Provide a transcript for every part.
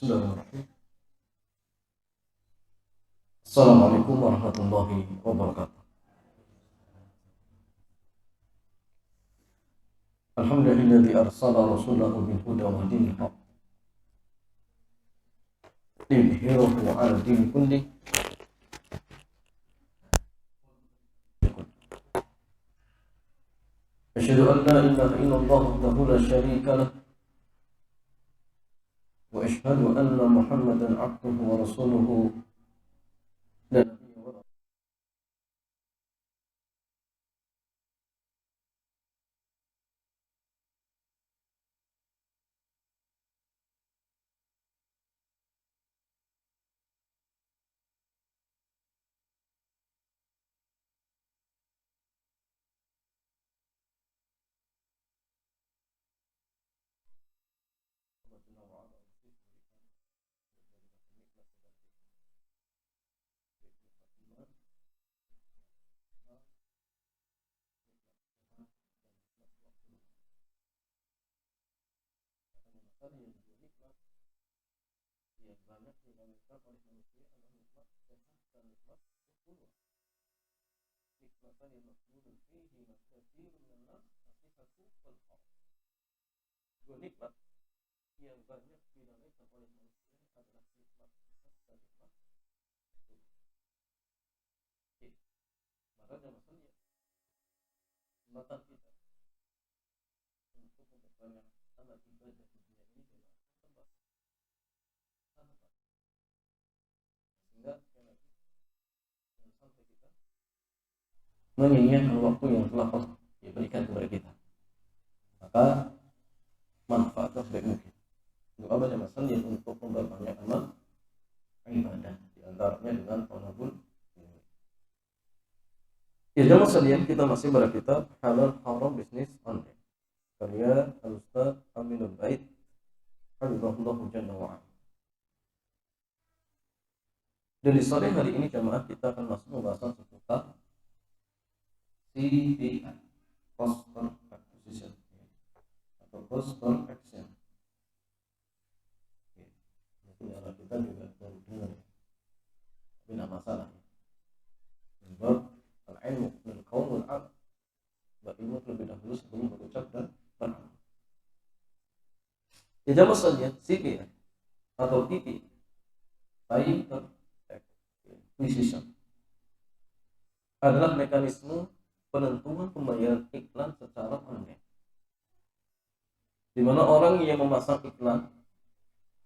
Bismillahirrahmanirrahim. Assalamualaikum warahmatullahi wabarakatuh. Alhamdulilladzi arsala rasulahu bil huda wa dinil haqq liyudhhirahu 'ala dini kulli. Asyhadu an la ilaha illallah wahdahu la syarika lah wa asyhadu anna Muhammadan 'abduhu wa rasuluhu la nabiyya wa yang banyak dilakukan oleh manusia adalah nikmat sehat dan nikmat keturunan. Nikmatan yang makmulun fihi katsirun min nas nasihatu wal haq. Dua nikmat yang banyak dilakukan oleh manusia adalah nikmat sehat dan nikmat keturunan. Makanya maksudnya nikmatan kita untuk memperbanyak amal ibadah di dunia ini adalah tempat sehingga sekali lagi jangan sampai kita menyia-nyiakan waktu yang telah diberikan kepada kita. Maka manfaatkan sebaik mungkin. Doa baca masalnya untuk memperbanyak amal ibadah, di antaranya dengan talabul ilmi. Ya jamaah sekalian, kita masih pada kitab Halal Haram Bisnis Online karya Al-Ustaz Aminul Bait Hafizahullah Jalla wa Ala. Dan di sore hari ini jamaah kita akan masuk pembahasan seputar CPI, Customer Acquisition atau Customer Action. Mungkin arah kita juga baru dengar, tapi tidak masalah. Sebab al-ilmu min qaul wal amal, ilmu terlebih dahulu sebelum berucap dan beramal. Ya jamaah sekalian, CPI atau TP, Title Acquisition, adalah mekanisme penentuan pembayaran iklan secara online, di mana orang yang memasang iklan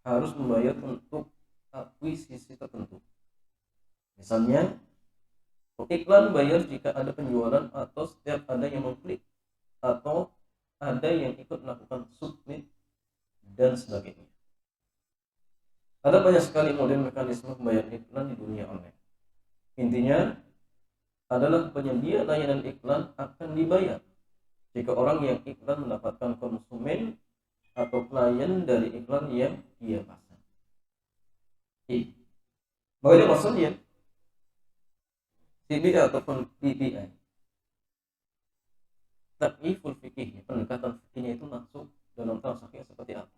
harus membayar untuk akuisisi tertentu. Misalnya, iklan bayar jika ada penjualan atau setiap ada yang mengklik atau ada yang ikut melakukan submit dan sebagainya. Ada banyak sekali model mekanisme pembayaran iklan di dunia online. Intinya adalah penyedia layanan iklan akan dibayar jika orang yang iklan mendapatkan konsumen atau klien dari iklan yang dia pasang. Bagaimana maksudnya? CPI ataupun PPI, takyiful fikih, pendekatan fikihnya itu masuk dalam transaksi seperti apa?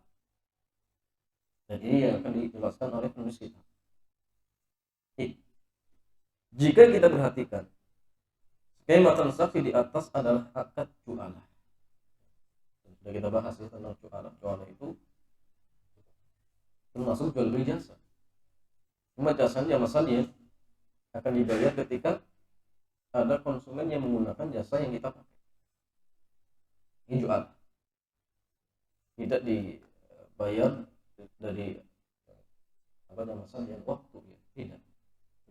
Dan ini yang akan dijelaskan oleh penulis kita. Jika kita perhatikan, skema transaksi di atas adalah akad jualah. Sudah kita bahas ya tentang jualah. Jualah itu termasuk jual beli jasa. Cuma jasanya masalahnya akan dibayar ketika ada konsumen yang menggunakan jasa yang kita pakai. Ini jualah. Tidak dibayar dari masalahnya waktu ya. Tidak.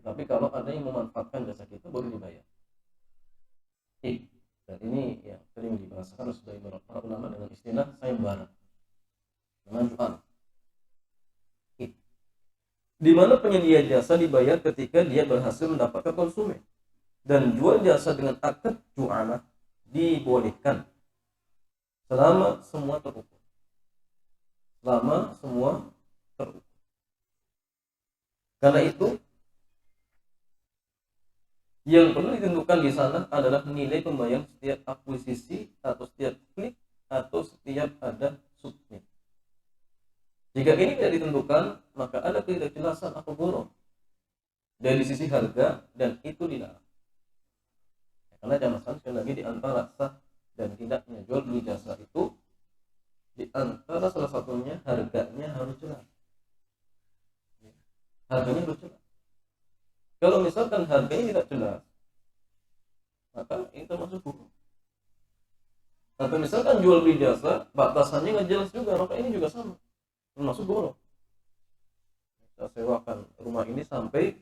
Tapi kalau ada yang memanfaatkan jasa kita baru dibayar. Dan ini yang sering dibahasakan oleh para ulama dengan istilah sayembara, dengan jual. Di mana penyedia jasa dibayar ketika dia berhasil mendapatkan konsumen, dan jual jasa dengan akad jualah dibolehkan selama semua terukur. Karena itu yang perlu ditentukan di sana adalah nilai pembayaran setiap akuisisi atau setiap klik atau setiap ada submit. Jika ini tidak ditentukan, maka ada ketidakjelasan atau boros dari sisi harga dan itu dilarang. Karena jangan sekali lagi di antara sah dan tidaknya jual beli jasa itu di antara salah satunya harganya harus jelas. Harganya harus jelas. Kalau misalkan harganya tidak jelas, maka ini termasuk hukum. Atau misalkan jual beli jasa batasannya nggak jelas juga, maka ini juga sama, termasuk boros. Kita sewakan rumah ini sampai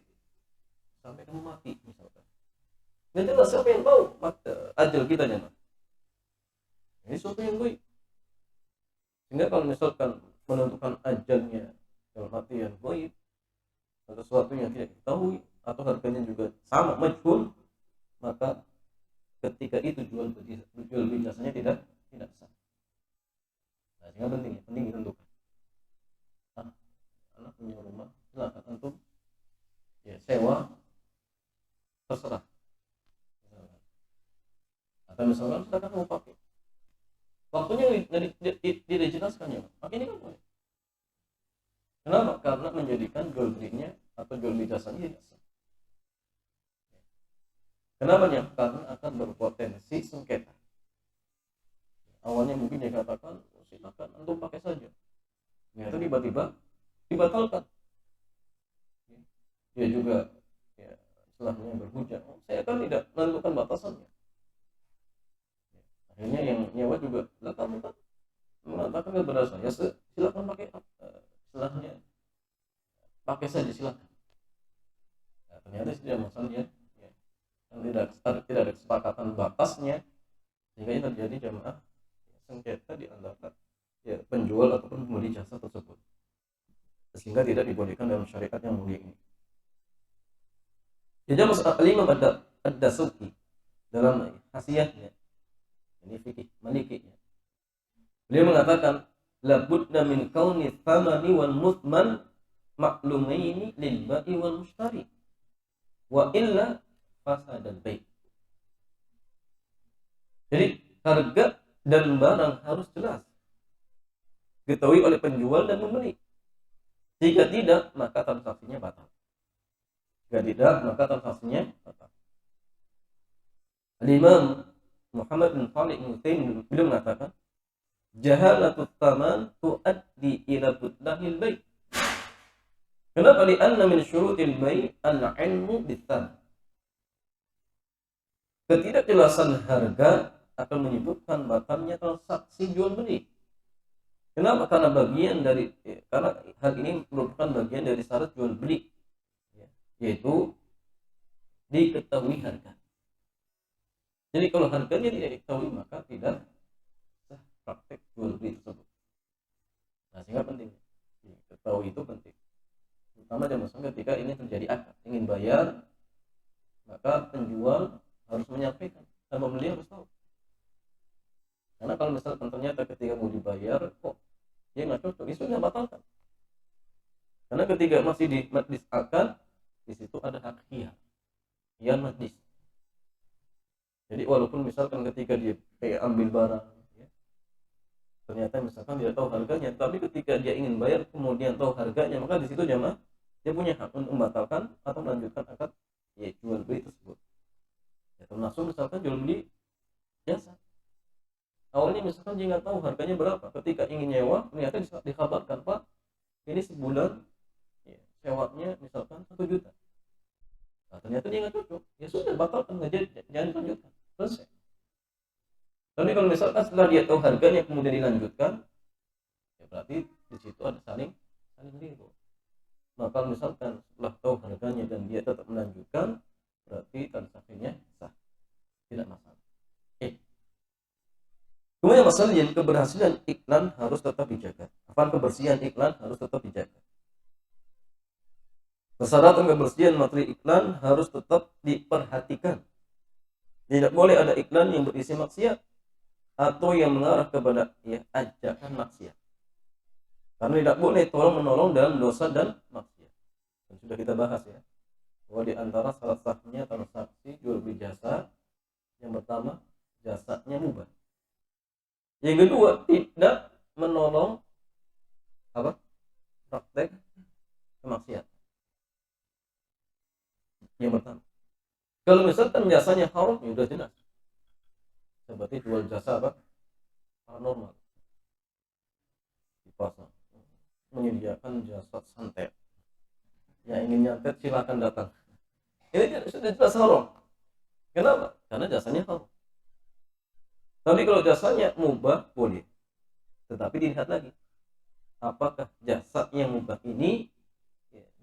kamu mati misalkan. Nggak jelas siapa yang tahu ajal kita nyaman. Ini sesuatu yang baik. Sehingga kalau misalkan menentukan ajalnya dalam artian baik, atau sesuatu yang tidak diketahui atau harganya juga sama majhul, maka ketika itu jual beli jasanya tidak sah. Nah, sehingga penting ditentukan. Anak punya rumah, silakan antum ya sewa, terserah. Atau misalkan silakan mau pakai, waktunya tidak dijelaskan ya, maka ini kan boleh. Kenapa? Karena menjadikan jual belinya atau jual beli jasanya tidak sah. Kenapa ya? Karena akan berpotensi sengketa. Awalnya mungkin dia katakan silakan antum pakai saja, ternyata tiba-tiba dibatalkan. Dia juga ya, istilahnya berhujah, saya kan tidak menentukan batasannya. Akhirnya yang nyewa juga, lah kamu kan mengatakan kepada saya silakan pakai, istilahnya pakai saja silakan. Nah, ternyata tidak masalahnya ya, tidak ada kesepakatan batasnya, sehingga terjadi jamaah sengketa di antara ya, penjual ataupun pembeli jasa tersebut, sehingga tidak dibolehkan dalam syariat yang mulia ini. Jadi Imam Ad-Dasuki dalam hasiyahnya, ini fikih Malikiyah, beliau mengatakan la budda min kauni thamani wal muthman ma'lumaini lil ba'i wal mushtari wa illa fasadal bai'. Jadi harga dan barang harus jelas diketahui oleh penjual dan pembeli. Jika tidak, maka transaksinya batal. Jika tidak, maka transaksinya batal. Al-Imam Muhammad bin Shalih Al-Utsaimin beliau mengatakan jahalatut taman tuaddi ila butlahil bai'. Kenapa? Li'anna min syurutil bai' al-'ilmu bits-tsaman. Ketidakjelasan harga akan menyebabkan batalnya transaksi jual beli. Kenapa? Karena karena hal ini merupakan bagian dari syarat jual beli, yaitu diketahui harga. Jadi kalau harganya tidak diketahui, maka tidak sah praktek jual beli tersebut. Nah, sehingga penting diketahui, itu penting. Terutama masalah ketika ini terjadi akad ingin bayar, maka penjual harus menyampaikan dan pembeli harus tahu. Karena kalau misalkan ternyata ketika mau dibayar kok dia nggak cocok, itu sudah batalkan. Karena ketika masih di majlis akad, di situ ada hak khiyar majlis. Jadi walaupun misalkan ketika dia ambil barang ya, ternyata misalkan dia tahu harganya, tapi ketika dia ingin bayar kemudian tahu harganya, maka di situ jamaah dia punya hak untuk membatalkan atau melanjutkan akad ya jual beli tersebut. Ya, termasuk misalkan jual beli jasa. Awalnya misalkan dia nggak tahu harganya berapa, ketika ingin nyewa ternyata dikabarkan, Pak ini sebulan ya, sewanya misalkan 1 juta. Nah, ternyata dia nggak cocok, ya sudah batalkan, jangan lanjutkan, selesai. Tapi kalau misalkan setelah dia tahu harganya kemudian dilanjutkan, ya berarti di situ ada saling ridho. Nah, kalau misalkan setelah tahu harganya dan dia tetap melanjutkan, berarti transaksinya sah, tidak masalah. Kemudian masalah yang keberhasilan iklan harus tetap dijaga. Kebersihan iklan harus tetap dijaga. Persyaratan kebersihan materi iklan harus tetap diperhatikan. Tidak boleh ada iklan yang berisi maksiat atau yang mengarah kepada ajakan maksiat. Karena tidak boleh tolong menolong dalam dosa dan maksiat. Dan sudah kita bahas ya, bahwa di antara salah satunya transaksi jual beli jasa, yang pertama jasanya mubah. Yang kedua tidak menolong praktek kemaksiatan. Yang pertama, kalau misalkan jasanya haram, ya udah jelas. Seperti jual jasa apa? Paranormal, di pasar, menyediakan jasa santet. Yang ingin nyantet silakan datang. Ini sudah jelas haram. Kenapa? Karena jasanya haram. Tapi kalau jasanya mubah, boleh. Tetapi dilihat lagi, apakah jasa yang mubah ini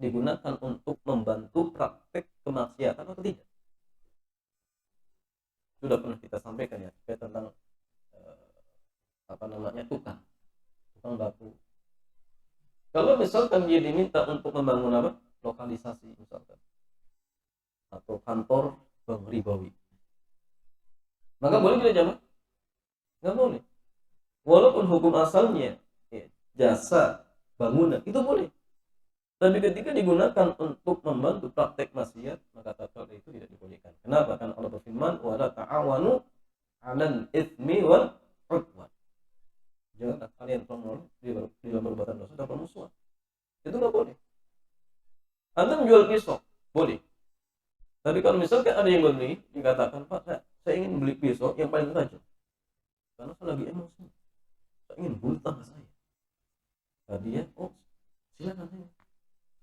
digunakan untuk membantu praktek kemaksiatan atau tidak? Sudah pernah kita sampaikan ya tentang tukang batu. Kalau misalkan dia diminta untuk membangun apa, lokalisasi misalkan, atau kantor bank ribawi, maka boleh tidak jamaah? Nggak boleh. Walaupun hukum asalnya jasa bangunan itu boleh, tapi ketika digunakan untuk membantu praktek maksiat, maka tatkala itu tidak dibolehkan. Kenapa? Karena Allah berfirman, wala ta'awanu 'alal itsmi wal 'udwan. Janganlah kalian di dalam perbuatan dosa dan permusuhan. Itu nggak boleh. Anda menjual pisau, boleh. Tapi kalau misalkan ada yang beli, dikatakan, Pak, saya ingin beli pisau yang paling tajam. Karena saya lagi emosi. Saya ingin bunuh tangga saya. Tadi ya, silakan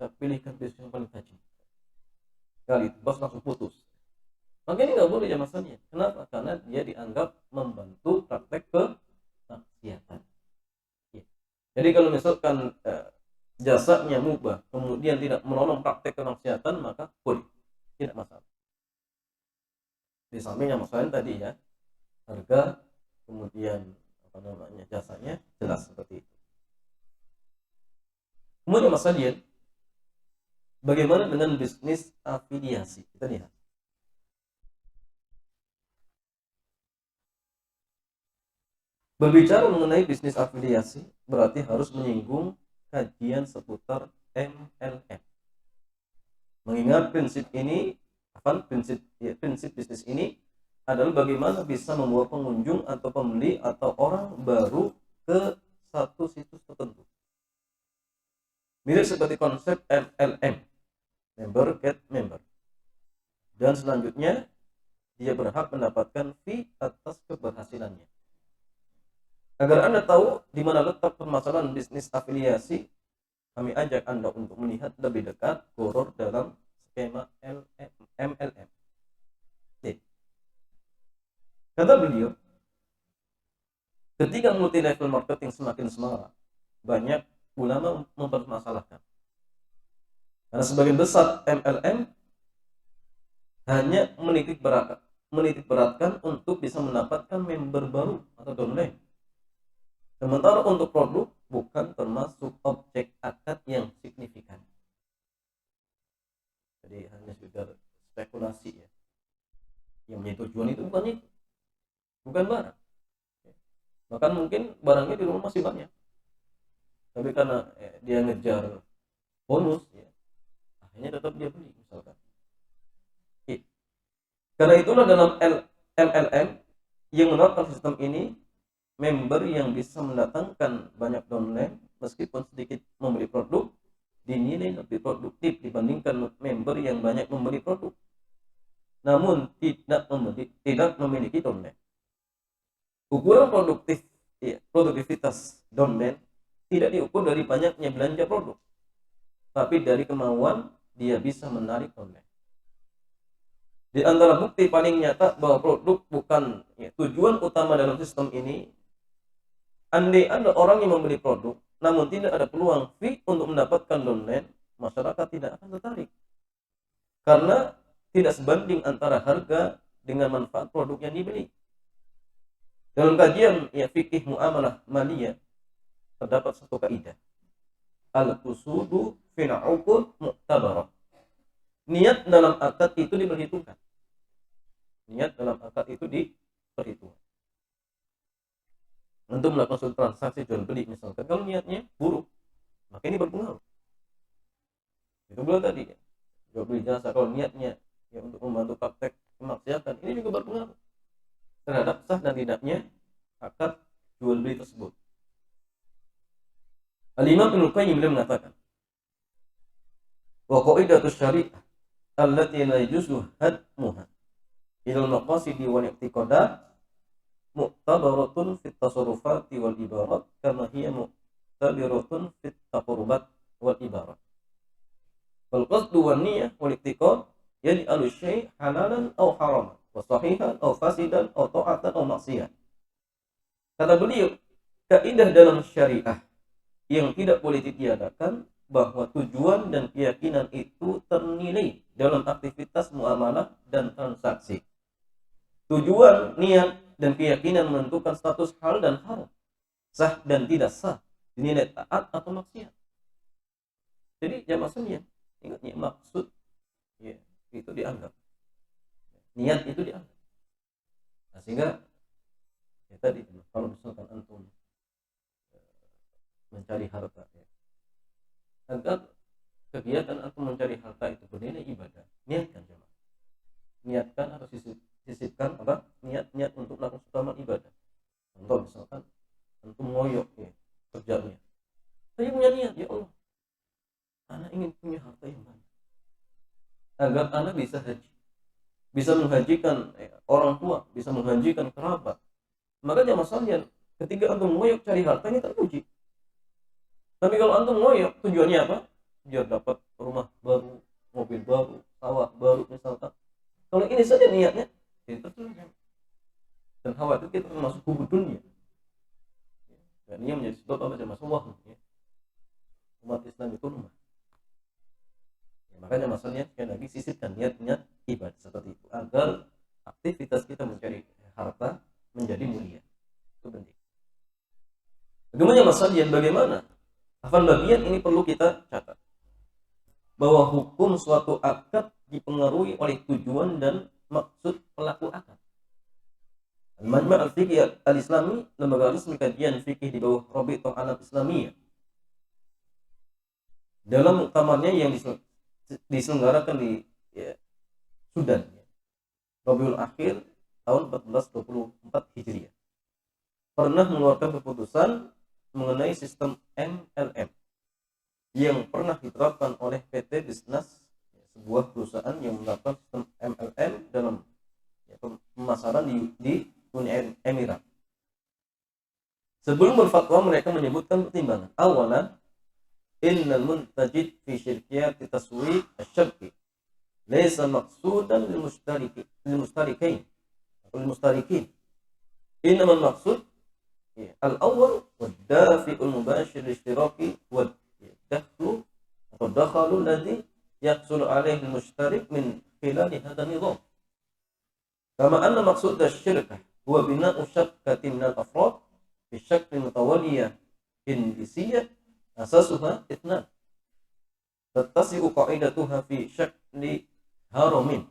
saya pilihkan pisau yang paling tajam. Kali itu bos langsung putus. Maka ini nggak boleh ya masanya. Kenapa? Karena dia dianggap membantu praktek kemaksiatan. Ya. Jadi kalau misalkan jasanya mubah, kemudian tidak menolong praktek kemaksiatan, maka boleh, tidak masalah. Di samping yang masalahnya tadi ya, harga, kemudian jasanya jelas seperti itu. Kemudian masalah bagaimana dengan bisnis afiliasi? Kita lihat. Berbicara mengenai bisnis afiliasi berarti harus menyinggung kajian seputar MLM. Mengingat prinsip bisnis ini adalah bagaimana bisa membawa pengunjung atau pembeli atau orang baru ke satu situs tertentu. Mirip seperti konsep MLM, member get member. Dan selanjutnya dia berhak mendapatkan fee atas keberhasilannya. Agar Anda tahu di mana letak permasalahan bisnis afiliasi, kami ajak Anda untuk melihat lebih dekat horor dalam skema MLM. Kata beliau, ketika multi level marketing semakin semarak, banyak ulama mempermasalahkan. Karena sebagian besar MLM hanya menitik beratkan untuk bisa mendapatkan member baru atau downline. Sementara untuk produk bukan termasuk objek akad yang signifikan. Jadi hanya sekedar spekulasi ya. Yang menjadi tujuan itu bukan barang. Bahkan mungkin barangnya di rumah masih banyak. Tapi karena dia ngejar bonus ya, akhirnya tetap dia beli misalkan. Karena itulah dalam MLM yang menerapkan sistem ini, member yang bisa mendatangkan banyak downline meskipun sedikit membeli produk dinilai lebih produktif dibandingkan member yang banyak membeli produk namun tidak memiliki downline. Ukuran produktivitas downline tidak diukur dari banyaknya belanja produk, tapi dari kemauan dia bisa menarik downline. Di antara bukti paling nyata bahwa produk bukan tujuan utama dalam sistem ini, andai ada orang yang membeli produk namun tidak ada peluang fee untuk mendapatkan downline, masyarakat tidak akan tertarik karena tidak sebanding antara harga dengan manfaat produk yang dibeli. Dalam kajian fikih muamalah maliyah terdapat satu kaidah, al-qusudu fil 'uqud mu'tabarah. Niat dalam akad itu diperhitungkan. Untuk melakukan suatu transaksi jual beli misalkan, kalau niatnya buruk, maka ini berpengaruh. Itu belum tadi ya. Jual beli jasa kalau niatnya untuk membantu praktek kemaksiatan, ini juga berpengaruh terhadap sah dan tidaknya akad jual beli tersebut. Al-Imam Ibnu Qayyim beliau mengatakan, wa qaidatus syariah allati la yajuzu hadmuha ila al-maqasidi wal i'tiqadat mu'tabaratun fit tasarrufati wal ibarat kama hiya mu'tabaratun fit taqarrubat wal ibarat. Wal qasdu wan niyyah wal i'tiqad yaj'alu syai' halalan aw haraman wa sahihan aw fasidan aw ta'atan aw maksiyah. Kata beliau, kaidah dalam syariah yang tidak boleh ditiadakan bahwa tujuan dan keyakinan itu ternilai dalam aktivitas muamalah dan transaksi. Tujuan, niat, dan keyakinan menentukan status hal dan haram, sah dan tidak sah, dinilai taat atau maksiat. Jadi jamaah sekalian, ingatnya maksud ya, itu dianggap, niat itu dianggap. Nah, sehingga ya tadi kalau misalkan antum mencari harta ya, agar kegiatan antum mencari harta itu bernilai ibadah, niatkan jemaah, niatkan atau sisipkan apa niat untuk melakukan suatu amal ibadah. Contoh misalkan antum ngoyok ya kerjanya, saya punya niat ya Allah, anak ingin punya harta yang banyak agar anak bisa haji, bisa menghajikan orang tua, bisa menghajikan kerabat. Maka jamaah sekalian, ketika antum ngoyok cari harta ini terpuji. Tapi kalau antum ngoyok tujuannya apa? Biar dapat rumah baru, mobil baru, sawah baru misalkan. Kalau ini saja niatnya, itu terus. Dan khawatir kita termasuk kubu dunia. Dan ini menjadi sebab apa jamaah semua ya. Umat Islam itu lemah. Ya, makanya masalahnya sekali lagi sisipkan niat-niat ibadah seperti itu agar aktivitas kita mencari harta menjadi mulia. Itu penting. Bagaimana masalahnya? Bagaimana? Hafal bagian ini perlu kita catat bahwa hukum suatu akad dipengaruhi oleh tujuan dan maksud pelaku akad. Al-Majma' al-Fiqh al-Islami, lembaga resmi kajian fikih di bawah Rabithah Alam Islamiyah, dalam muktamarnya yang diselenggarakan di Sudan, Rabiul Akhir tahun 1424 Hijriah, pernah mengeluarkan keputusan mengenai sistem MLM yang pernah diterapkan oleh PT Bisnas, sebuah perusahaan yang menerapkan sistem MLM dalam pemasaran di Uni Emirat. Sebelum berfatwa mereka menyebutkan pertimbangan. Awalan, innal muntajid fi syirkiyati taswiq asy-syarki laysa maqsudan lil mustarikin. Innamal maqsud al-awwal wad-dafi'ul mubashir lil-ishtiraki wad-dakhlu atau dakhalu alladhi yahsulu alaihi al-mushtarik min khilali hadha nizam. Kama anna maqsud asy-syirkah huwa bina'u syabkatin min al-afrad bi syaklin mutawaliyah hindisiyah asasuha ithnan. Tattasi'u qa'idatuha fi syakli haramin.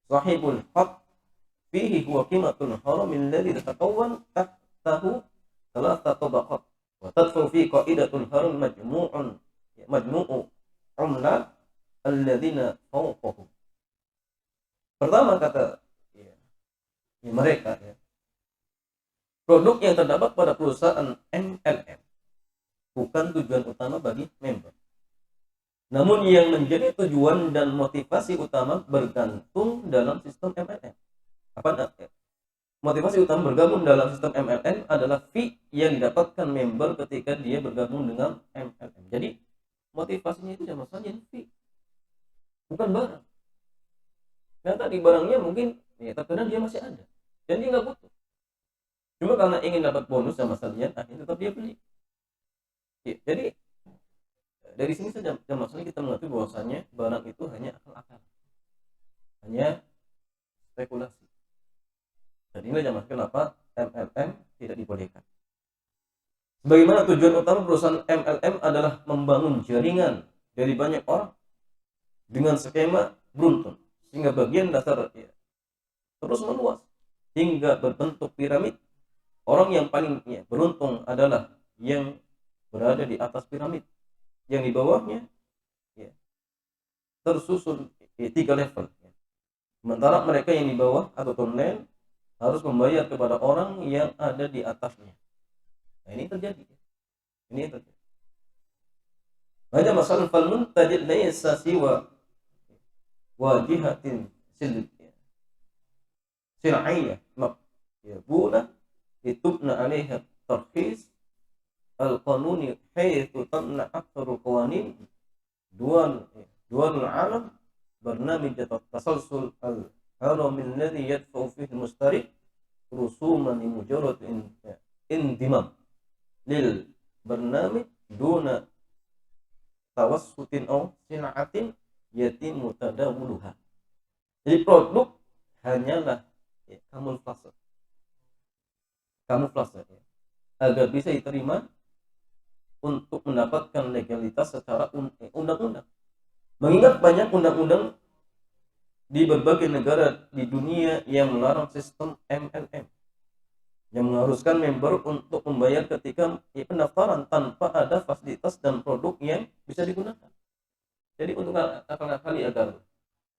Sahibul haqq fihi huwa qimatul haramin alladhi tatakawwan tahtahu thalatha tabaqat wa tadkhulu fi qa'idatul haram majmu'u umlat alladhina fawqahu. Pertama kata mereka produk yang terdapat pada perusahaan MLM bukan tujuan utama bagi member. Namun yang menjadi tujuan dan motivasi utama bergantung dalam sistem MLM. Apa motivasi utama bergabung dalam sistem MLM adalah fee yang didapatkan member ketika dia bergabung dengan MLM. Jadi motivasinya itu sama saja fee, bukan barang. Nah tadi barangnya mungkin terkadang dia masih ada dan dia nggak butuh. Cuma karena ingin dapat bonus sama sekalian, akhirnya tetap dia beli. Ya, jadi dari sini saja maksudnya kita mengerti bahwasanya barang itu hanya akal-akal, hanya spekulasi. Dan inilah jamaah kenapa MLM tidak dibolehkan. Sebagaimana tujuan utama perusahaan MLM adalah membangun jaringan dari banyak orang dengan skema beruntun, sehingga bagian dasar terus meluas hingga berbentuk piramid. Orang yang paling beruntung adalah yang berada di atas piramid, yang di bawahnya tersusun 3 level. Sementara mereka yang di bawah atau tunnel harus membayar kepada orang yang ada di atasnya. Nah ini terjadi. Ini itu. Hanya masalah fal muntajid laysa siwa wajihatin sil'iyah maqbula litubna 'alaiha tarkhis al-qanuni haythu tamna aktsaru qawanin dual alam barnamij tasalsul al-haram alladhi yadfa'u fihi al-mustari rusuman li mujarrad indimam lil barnamij duna tawassutin aw sina'atin yatimu tadawuluha. Jadi produk hanyalah kamuflase ya, agar bisa diterima untuk mendapatkan legalitas secara undang-undang. Mengingat banyak undang-undang di berbagai negara di dunia yang melarang sistem MLM, yang mengharuskan member untuk membayar ketika pendaftaran tanpa ada fasilitas dan produk yang bisa digunakan. Jadi untuk kali agar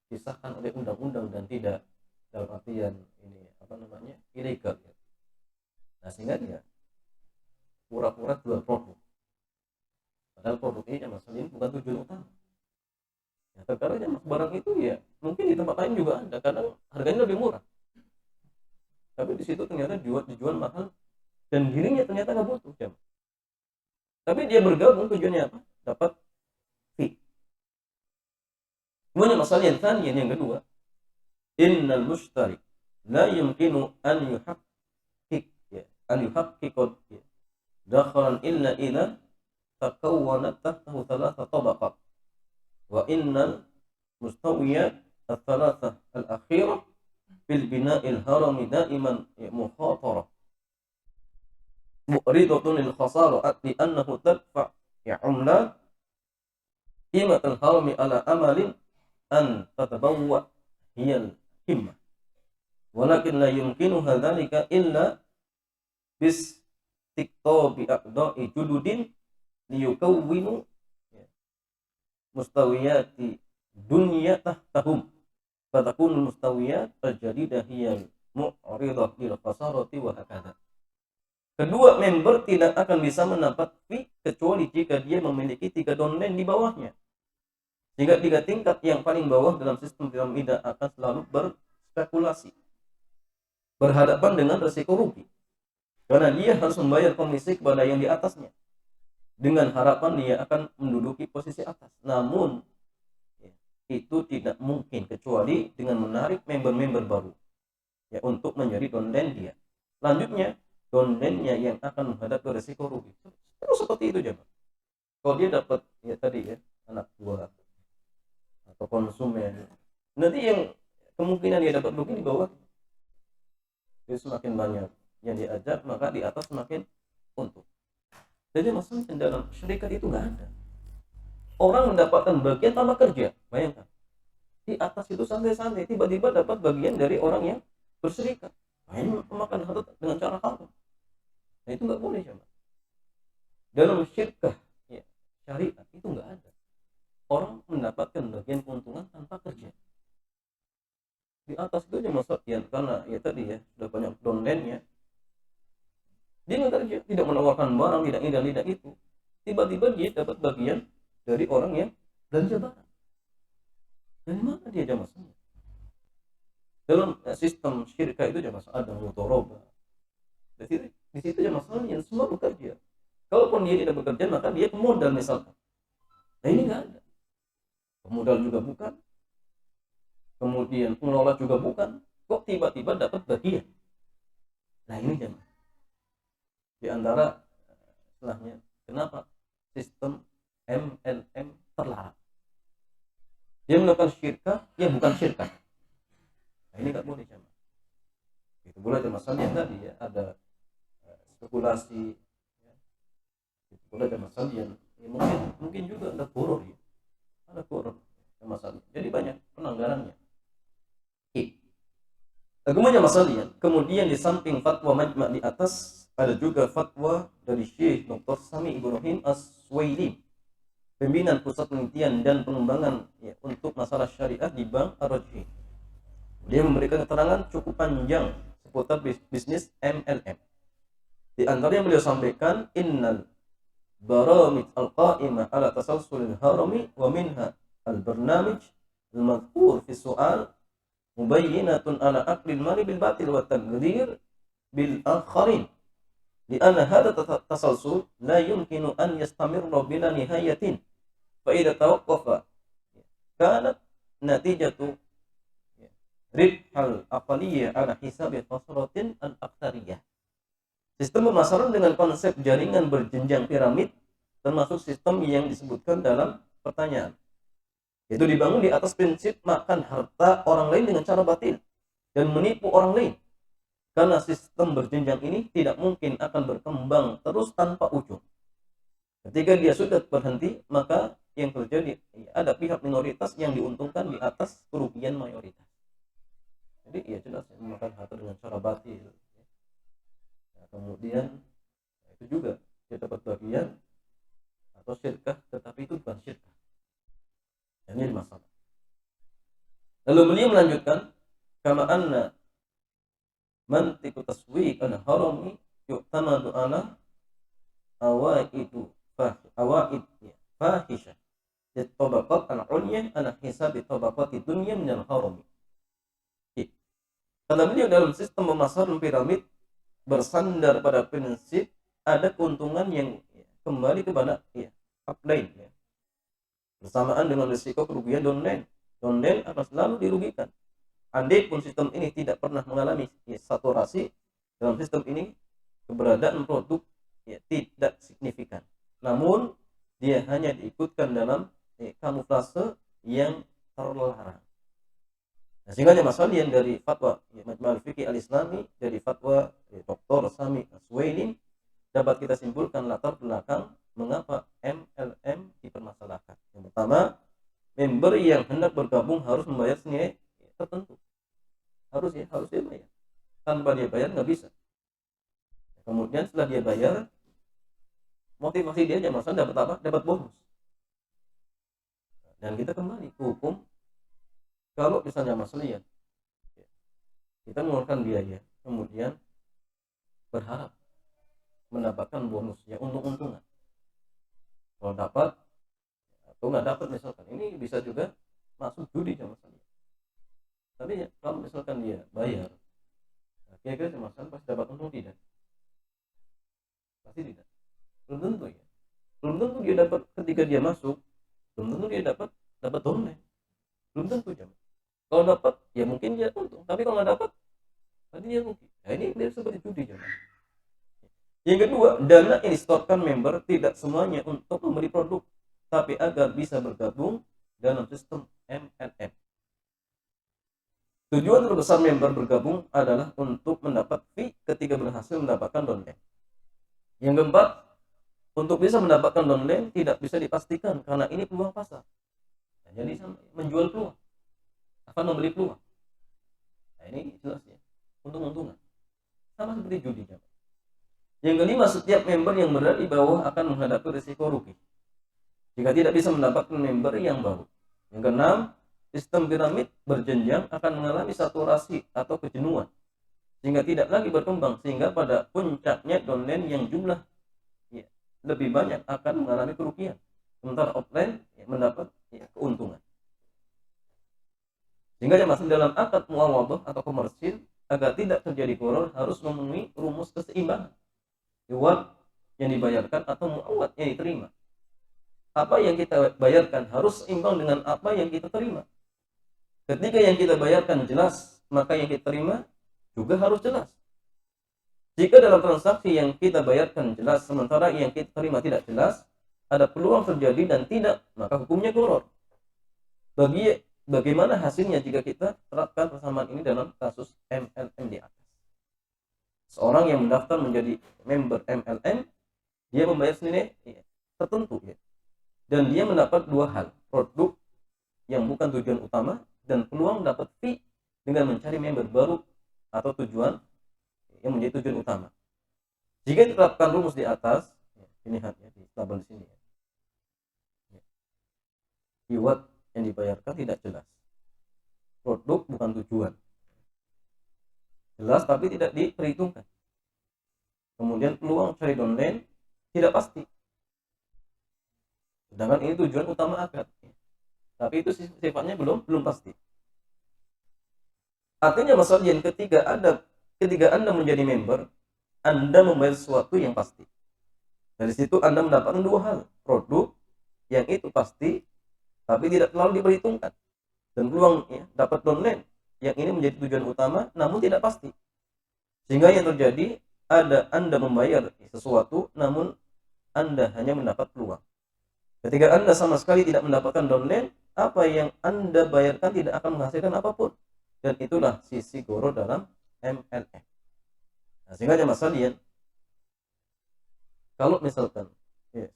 disahkan oleh undang-undang dan tidak dalam artian ini ilegal ya. Nah sehingga dia pura-pura jual produk, padahal produk ini masalah ini bukan tujuan utama ya. Terkadang barang itu ya mungkin di tempat lain juga ada, kadang harganya lebih murah, tapi di situ ternyata dijual mahal dan dirinya ternyata nggak butuh ya. Tapi dia bergabung tujuannya apa? Dapat fee. Kemudian masalah yang kedua, innal mushtari la yumkinu an yuhaqqiq dakhalan illa idza takawwanat tahtahu thalatha tabaqat wa innal mustawiyat الثلاثة الأخيرة في البناء الهرمي دائما مخاطرة مؤردة للخسارة لأنه تدفع عملات قيمة الهرم على أمل أن تتبوأ هي القمة ولكن لا يمكنها ذلك إلا باستقطاب أعضاء جدد ليكونوا مستويات دنيا تحتهم فتكون المستويات الجديدة هي المعرضة للخسارة وهكذا. Kedua member tidak akan bisa mendapat fee kecuali jika dia memiliki 3 downline di bawahnya. Sehingga 3 tingkat yang paling bawah dalam sistem piramida akan selalu berspekulasi, berhadapan dengan resiko rugi, karena dia harus membayar komisi kepada yang di atasnya dengan harapan dia akan menduduki posisi atas. Namun itu tidak mungkin kecuali dengan menarik member-member baru ya untuk menjadi downline dia. Selanjutnya downline-nya yang akan menghadapi resiko rugi. Terus seperti itu aja. Kalau dia dapat ya tadi ya anak buah atau konsumen, nanti yang kemungkinan dia dapat rugi di bawah. Jadi semakin banyak yang diajak, maka di atas semakin untung. Jadi maksudnya dalam syarikat itu nggak ada orang mendapatkan bagian tanpa kerja. Bayangkan di atas itu santai-santai, tiba-tiba dapat bagian dari orang yang berserikat, memakan harta dengan cara haram. Nah itu nggak boleh coba. Dalam syirkah ya, syariat itu nggak ada orang mendapatkan bagian keuntungan tanpa kerja. Di atas itu aja masuk ya, karena ya tadi ya sudah banyak downline-nya, dia nggak kerja, tidak menawarkan barang, tidak itu, tiba-tiba dia dapat bagian dari orang yang belanja barang. Dari mana dia aja masuknya? Dalam sistem syirkah itu aja masuk ada mudharabah. Di situ aja masalahnya semua bekerja. Kalaupun dia tidak bekerja maka dia pemodal misalkan. Nah ini nggak ada. Pemodal juga bukan. Kemudian pengelola juga bukan. Kok tiba-tiba dapat bagian? Nah ini jemaah. Di antara setelahnya, kenapa sistem MLM terlarang? Dia melakukan syirkah, ya bukan syirkah. Nah ini nggak boleh jemaah. Itu boleh ada masalahnya tadi ya, ada spekulasi. Ya. Itu boleh ada masalah yang ya, mungkin juga ada boror ya. Ada boror masalah. Jadi banyak pelanggarannya. Kemudian masalahnya, kemudian di samping fatwa majma' di atas ada juga fatwa dari Syekh Dr. Sami Ibrahim As-Suwaili, pimpinan pusat penelitian dan pengembangan ya, untuk masalah syariah di Bank Ar-Rajhi. Dia memberikan keterangan cukup panjang seputar bisnis MLM. Di antara yang beliau sampaikan, innal baramij al-qa'imah ala tasalsul al-harami wa minha al-barnamij al-madhkur fi su'al mubayyinatun ala aqli al-mali bil batil wa tagdir bil akharin li'anna hadha tasalsul la yumkinu an yastamirra bila nihayatin fa idza tawaqqafa kanat natijatu ribhal aqaliyah ala hisabi khasratin al-aktariyah. Sistem pemasaran dengan konsep jaringan berjenjang piramid termasuk sistem yang disebutkan dalam pertanyaan. Itu dibangun di atas prinsip makan harta orang lain dengan cara batil dan menipu orang lain. Karena sistem berjenjang ini tidak mungkin akan berkembang terus tanpa ujung. Ketika dia sudah berhenti, maka yang terjadi ada pihak minoritas yang diuntungkan di atas kerugian mayoritas. Jadi ya jelas memakan harta dengan cara batil. Kemudian itu juga dia dapat bagian atau syirkah, tetapi itu bukan syirkah. Ini masalah. Lalu beliau melanjutkan, kama anna mantiqu taswiq al-harami yu'tamadu ala awaidu fahisha di tabaqat al-ulya ala hisabi tabaqati dunya min al-harami. Kata beliau, dalam sistem pemasaran piramid bersandar pada prinsip ada keuntungan yang kembali kepada upline bersamaan dengan risiko kerugian downline. Downline akan selalu dirugikan. Andai pun sistem ini tidak pernah mengalami saturasi, dalam sistem ini keberadaan produk tidak signifikan. Namun dia hanya diikutkan dalam kamuflase yang terlarang. Nah, sehingga masalah yang dari fatwa Majma' al-Fiqh al-Islami, dari fatwa Dr. Sami Aswaini, dapat kita simpulkan latar belakang mengapa MLM dipermasalahkan. Yang pertama, member yang hendak bergabung harus membayar senilai tertentu. Harus dia bayar. Tanpa dia bayar nggak bisa. Kemudian setelah dia bayar, motivasi dia masalah dapat apa? Dapat bonus. Dan kita kembali ke hukum. Kalau misalnya masalah kita mengeluarkan biaya, kemudian berharap mendapatkan bonus untung-untungan. Kalau dapat atau nggak dapat misalkan, ini bisa juga masuk judi masalah. Tapi kalau misalkan dia bayar, kira-kira masalah pasti dapat untung tidak? Pasti tidak. Belum tentu Belum tentu dia dapat ketika dia masuk, belum tentu dia dapat online. Belum tentu Kalau dapat, ya mungkin dia untung. Tapi kalau nggak dapat, tadi dia rugi. Nah, ini dia seperti judi. Yang kedua, dana yang disetorkan member tidak semuanya untuk membeli produk, tapi agar bisa bergabung dalam sistem MLM. Tujuan terbesar member bergabung adalah untuk mendapat fee ketika berhasil mendapatkan downline. Yang keempat, untuk bisa mendapatkan downline tidak bisa dipastikan karena ini peluang pasar. Nah, jadi menjual peluang. Akan membeli peluang. Nah, ini jelas untung-untungan. Sama seperti judi. Yang kelima, setiap member yang berada di bawah akan menghadapi risiko rugi jika tidak bisa mendapatkan member yang baru. Yang keenam, sistem piramid berjenjang akan mengalami saturasi atau kejenuhan sehingga tidak lagi berkembang, sehingga pada puncaknya downline yang jumlah lebih banyak akan mengalami kerugian, sementara offline mendapat keuntungan. Sehingga masih dalam akad muawadhah atau komersil, agar tidak terjadi gharar harus memenuhi rumus keseimbangan reward yang dibayarkan atau muawad yang diterima. Apa yang kita bayarkan harus seimbang dengan apa yang kita terima. Ketika yang kita bayarkan jelas, maka yang kita terima juga harus jelas. Jika dalam transaksi yang kita bayarkan jelas, sementara yang kita terima tidak jelas, ada peluang terjadi dan tidak, maka hukumnya gharar. Bagaimana hasilnya jika kita terapkan persamaan ini dalam kasus MLM di atas? Seorang yang mendaftar menjadi member MLM, dia membayar senilai tertentu dan dia mendapat dua hal, produk yang bukan tujuan utama dan peluang dapat fee dengan mencari member baru atau tujuan yang menjadi tujuan utama. Jika diterapkan rumus di atas, ini di tabel sini reward yang dibayarkan tidak jelas, produk bukan tujuan, jelas tapi tidak diperhitungkan. Kemudian peluang cari downline tidak pasti, Sedangkan ini tujuan utama akad. Tapi itu sifatnya belum pasti. Artinya masalah yang ketika Anda menjadi member, Anda membayar sesuatu yang pasti. Dari situ Anda mendapatkan dua hal, produk yang itu pasti tapi tidak terlalu diperhitungkan, dan peluang dapat downline yang ini menjadi tujuan utama namun tidak pasti. Sehingga yang terjadi Anda membayar sesuatu namun Anda hanya mendapat peluang. Ketika Anda sama sekali tidak mendapatkan downline, apa yang Anda bayarkan tidak akan menghasilkan apapun. Dan itulah sisi goro dalam MLM. Nah, sehingga Mas Salian, kalau misalkan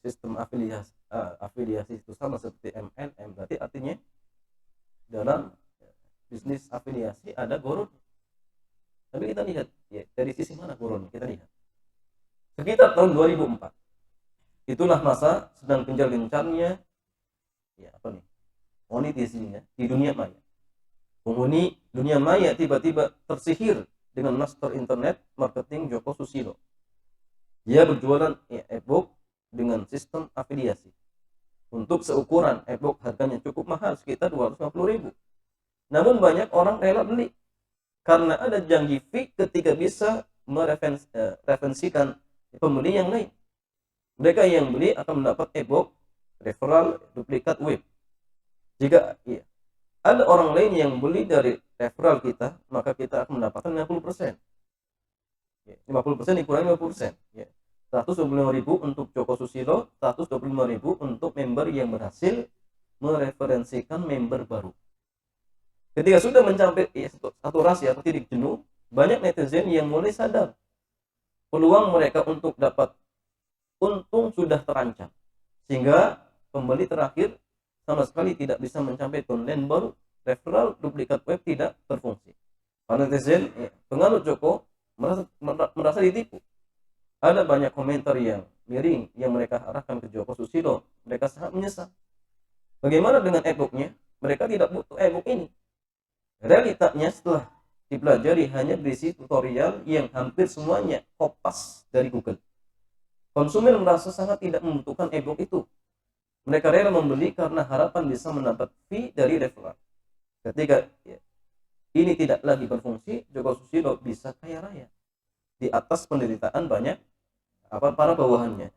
sistem afiliasi itu sama seperti MLM, berarti artinya dalam bisnis afiliasi ada goro. Tapi kita lihat dari sisi mana goronya, kita lihat. Sekitar tahun 2004, itulah masa sedang gencar-gencarnya monetisasinya di dunia maya. Penghuni dunia maya tiba-tiba tersihir dengan master internet marketing Joko Susilo. Dia berjualan e-book dengan sistem afiliasi. Untuk seukuran e-book harganya cukup mahal, sekitar 250.000. Namun banyak orang rela beli karena ada janji fee ketika bisa mereferensikan pembeli yang lain. Mereka yang beli akan mendapat e-book, referral, duplikat web. Jika ada orang lain yang beli dari referral kita, maka kita akan mendapatkan 50%. 50% dikurangi 50%. 125.000 untuk Joko Susilo, 125.000 untuk member yang berhasil mereferensikan member baru. Ketika sudah mencapai saturasi atau titik jenuh, banyak netizen yang mulai sadar peluang mereka untuk dapat untung sudah terancam, sehingga pembeli terakhir sama sekali tidak bisa mencapai downline baru. Referral duplikat web tidak berfungsi. Para netizen penganut Joko merasa ditipu. Ada banyak komentar yang miring yang mereka arahkan ke Joko Susilo. Mereka sangat menyesal. Bagaimana dengan e-booknya? Mereka tidak butuh e-book ini. Realitanya setelah dipelajari hanya berisi tutorial yang hampir semuanya kopas dari Google. Konsumen merasa sangat tidak membutuhkan e-book itu. Mereka rela membeli karena harapan bisa mendapat fee dari referral. Ketika ini tidak lagi berfungsi, Joko Susilo bisa kaya raya di atas penderitaan banyak para bawahannya.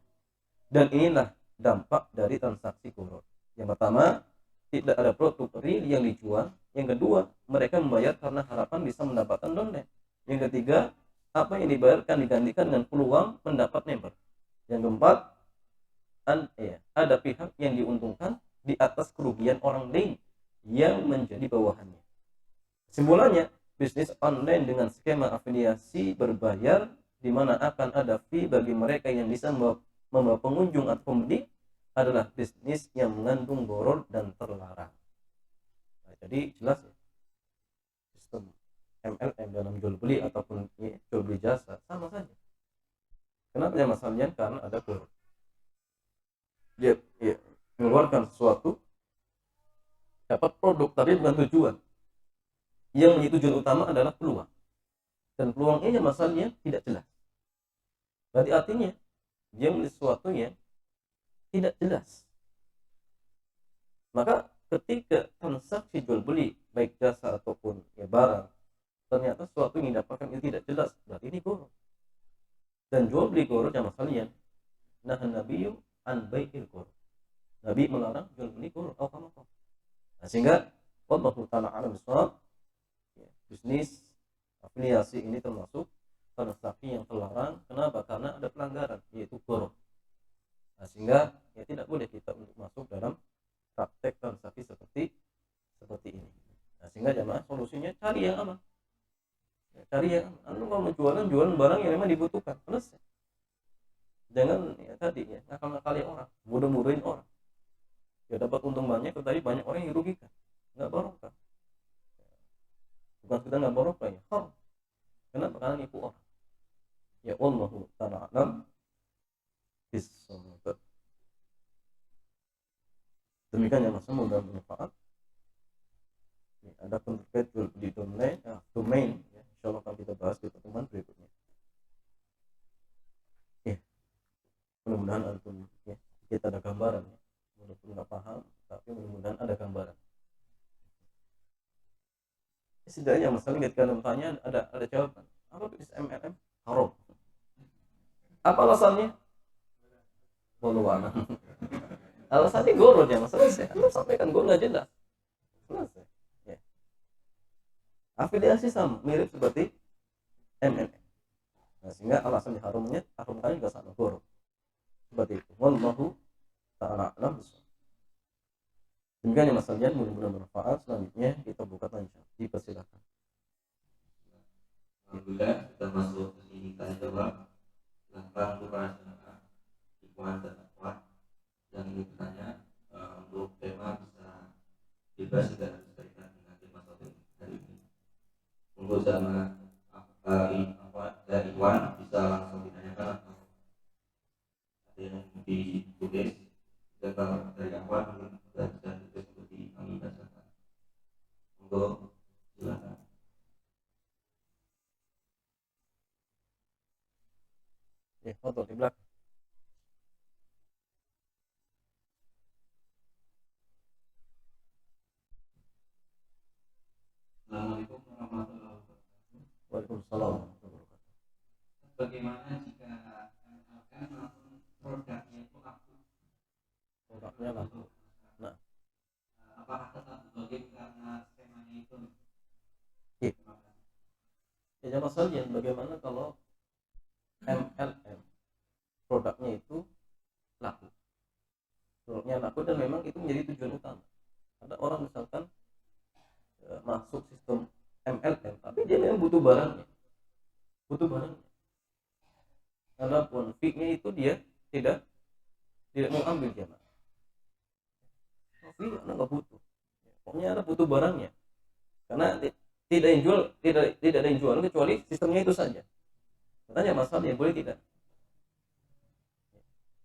Dan inilah dampak dari transaksi goro. Yang pertama, tidak ada produk real yang dijual. Yang kedua, mereka membayar karena harapan bisa mendapatkan downline. Yang ketiga, apa yang dibayarkan digantikan dengan peluang mendapat member. Yang keempat, ada pihak yang diuntungkan di atas kerugian orang lain yang menjadi bawahannya. Kesimpulannya, bisnis online dengan skema afiliasi berbayar di mana akan ada fee bagi mereka yang bisa membawa pengunjung atau pembeli adalah bisnis yang mengandung goro dan terlarang. Nah, jadi jelas sistem MLM dalam jual beli ataupun jual beli jasa sama saja. Kenapa ya masalahnya? Karena ada goro. Dia mengeluarkan sesuatu, dapat produk tapi bukan tujuan. Yang menjadi tujuan utama adalah peluang. Dan peluangnya masalahnya tidak jelas. Berarti artinya dia membeli sesuatu yang tidak jelas. Maka ketika transaksi jual beli baik jasa ataupun barang, ternyata sesuatu yang didapatkan itu tidak jelas, berarti ini goro. Dan jual beli goro sama sekalian. Nah, Nabiyu an bai'il goro. Nabi melarang jual beli goro. Nah, sehingga wallahu ta'ala a'lam bishawab, bisnis afiliasi ini termasuk transaksi yang terlarang. Kenapa? Karena ada pelanggaran, yaitu goro. Nah, sehingga tidak boleh kita untuk masuk dalam praktek transaksi seperti ini. Nah, sehingga jamaah solusinya cari yang aman. Cari yang aman. Kalau jualan barang yang memang dibutuhkan, selesai. Jangan ngakal-ngakali orang, bodoh-bodohin orang. Ya dapat untung banyak, tetapi banyak orang yang dirugikan. Nggak barokah. Bukan kita nggak barokah ya. Kenapa? Karena nipu orang. Ya wallahu ta'ala a'lam bissawab. Demikian ya Mas, semoga bermanfaat. Ada pun terkait jual beli domain ya, insyaallah akan kita bahas di pertemuan berikutnya. Mudah-mudahan antum kita ada gambaran ya. setidaknya misalnya ketika Anda bertanya ada jawaban. Apa bisnis MLM? Haram. Apa alasannya? Wallahu a'lam. Alasannya goro ya, selesai. Anda sampaikan goro nggak jelas. Selesai. Ya. Afiliasi sama, mirip seperti MLM. Nah, sehingga alasan haramkan juga sama goro. Seperti itu. Wallahu ta'ala a'lam. Demikian ya Mas Aljan, mudah-mudahan bermanfaat. Selanjutnya kita buka tanya. Dipersilakan. Alhamdulillah kita masuk ke sini tanya jawab tentang para jemaah ikhwan dan akhwat yang ingin bertanya untuk tema bisa bebas dan berkaitan dengan tema topik hari ini. Untuk jamaah akhwat dan ikhwan bisa langsung ditanyakan atau ada yang ditulis dari akhwat dan bisa ditulis seperti kami bacakan. Untuk silakan. Ya, foto di belakang. Assalamualaikum warahmatullahi wabarakatuh. Waalaikumsalam warahmatullahi wabarakatuh. Bagaimana jika MLM langsung produknya itu laku? Produknya laku. Nah, apakah tetap logik karena skemanya itu? ya. Ya Mas Aljan, bagaimana kalau MLM produknya itu laku? Produknya laku dan memang itu menjadi tujuan utama. Ada orang misalkan masuk sistem MLM tapi dia memang butuh barangnya. Adapun fee-nya itu dia tidak mau ambil jamaah. Fee Anda nggak butuh. Pokoknya Anda butuh barangnya. Karena tidak ada yang jual kecuali sistemnya itu saja. Katanya masalahnya boleh tidak?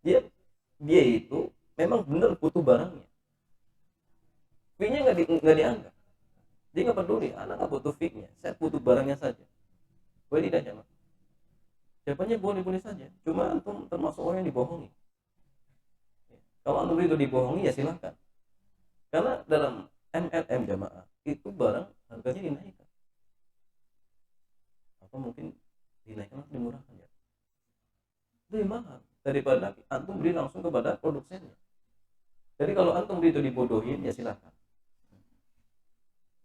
Dia itu memang benar butuh barangnya. Fee-nya nggak dianggap. Dia nggak peduli, anak nggak butuh fee-nya, saya butuh barangnya saja. Boleh tidak jamaah? Jawabannya boleh saja. Cuma antum termasuk orang yang dibohongi. Kalau antum itu dibohongi ya silahkan. Karena dalam MLM jamaah itu barang harganya dinaikkan. Atau mungkin dinaikkan atau dimurahkan ya. Lebih mahal daripada antum beli langsung kepada produsennya. Jadi kalau antum beli itu dibodohin ya silahkan.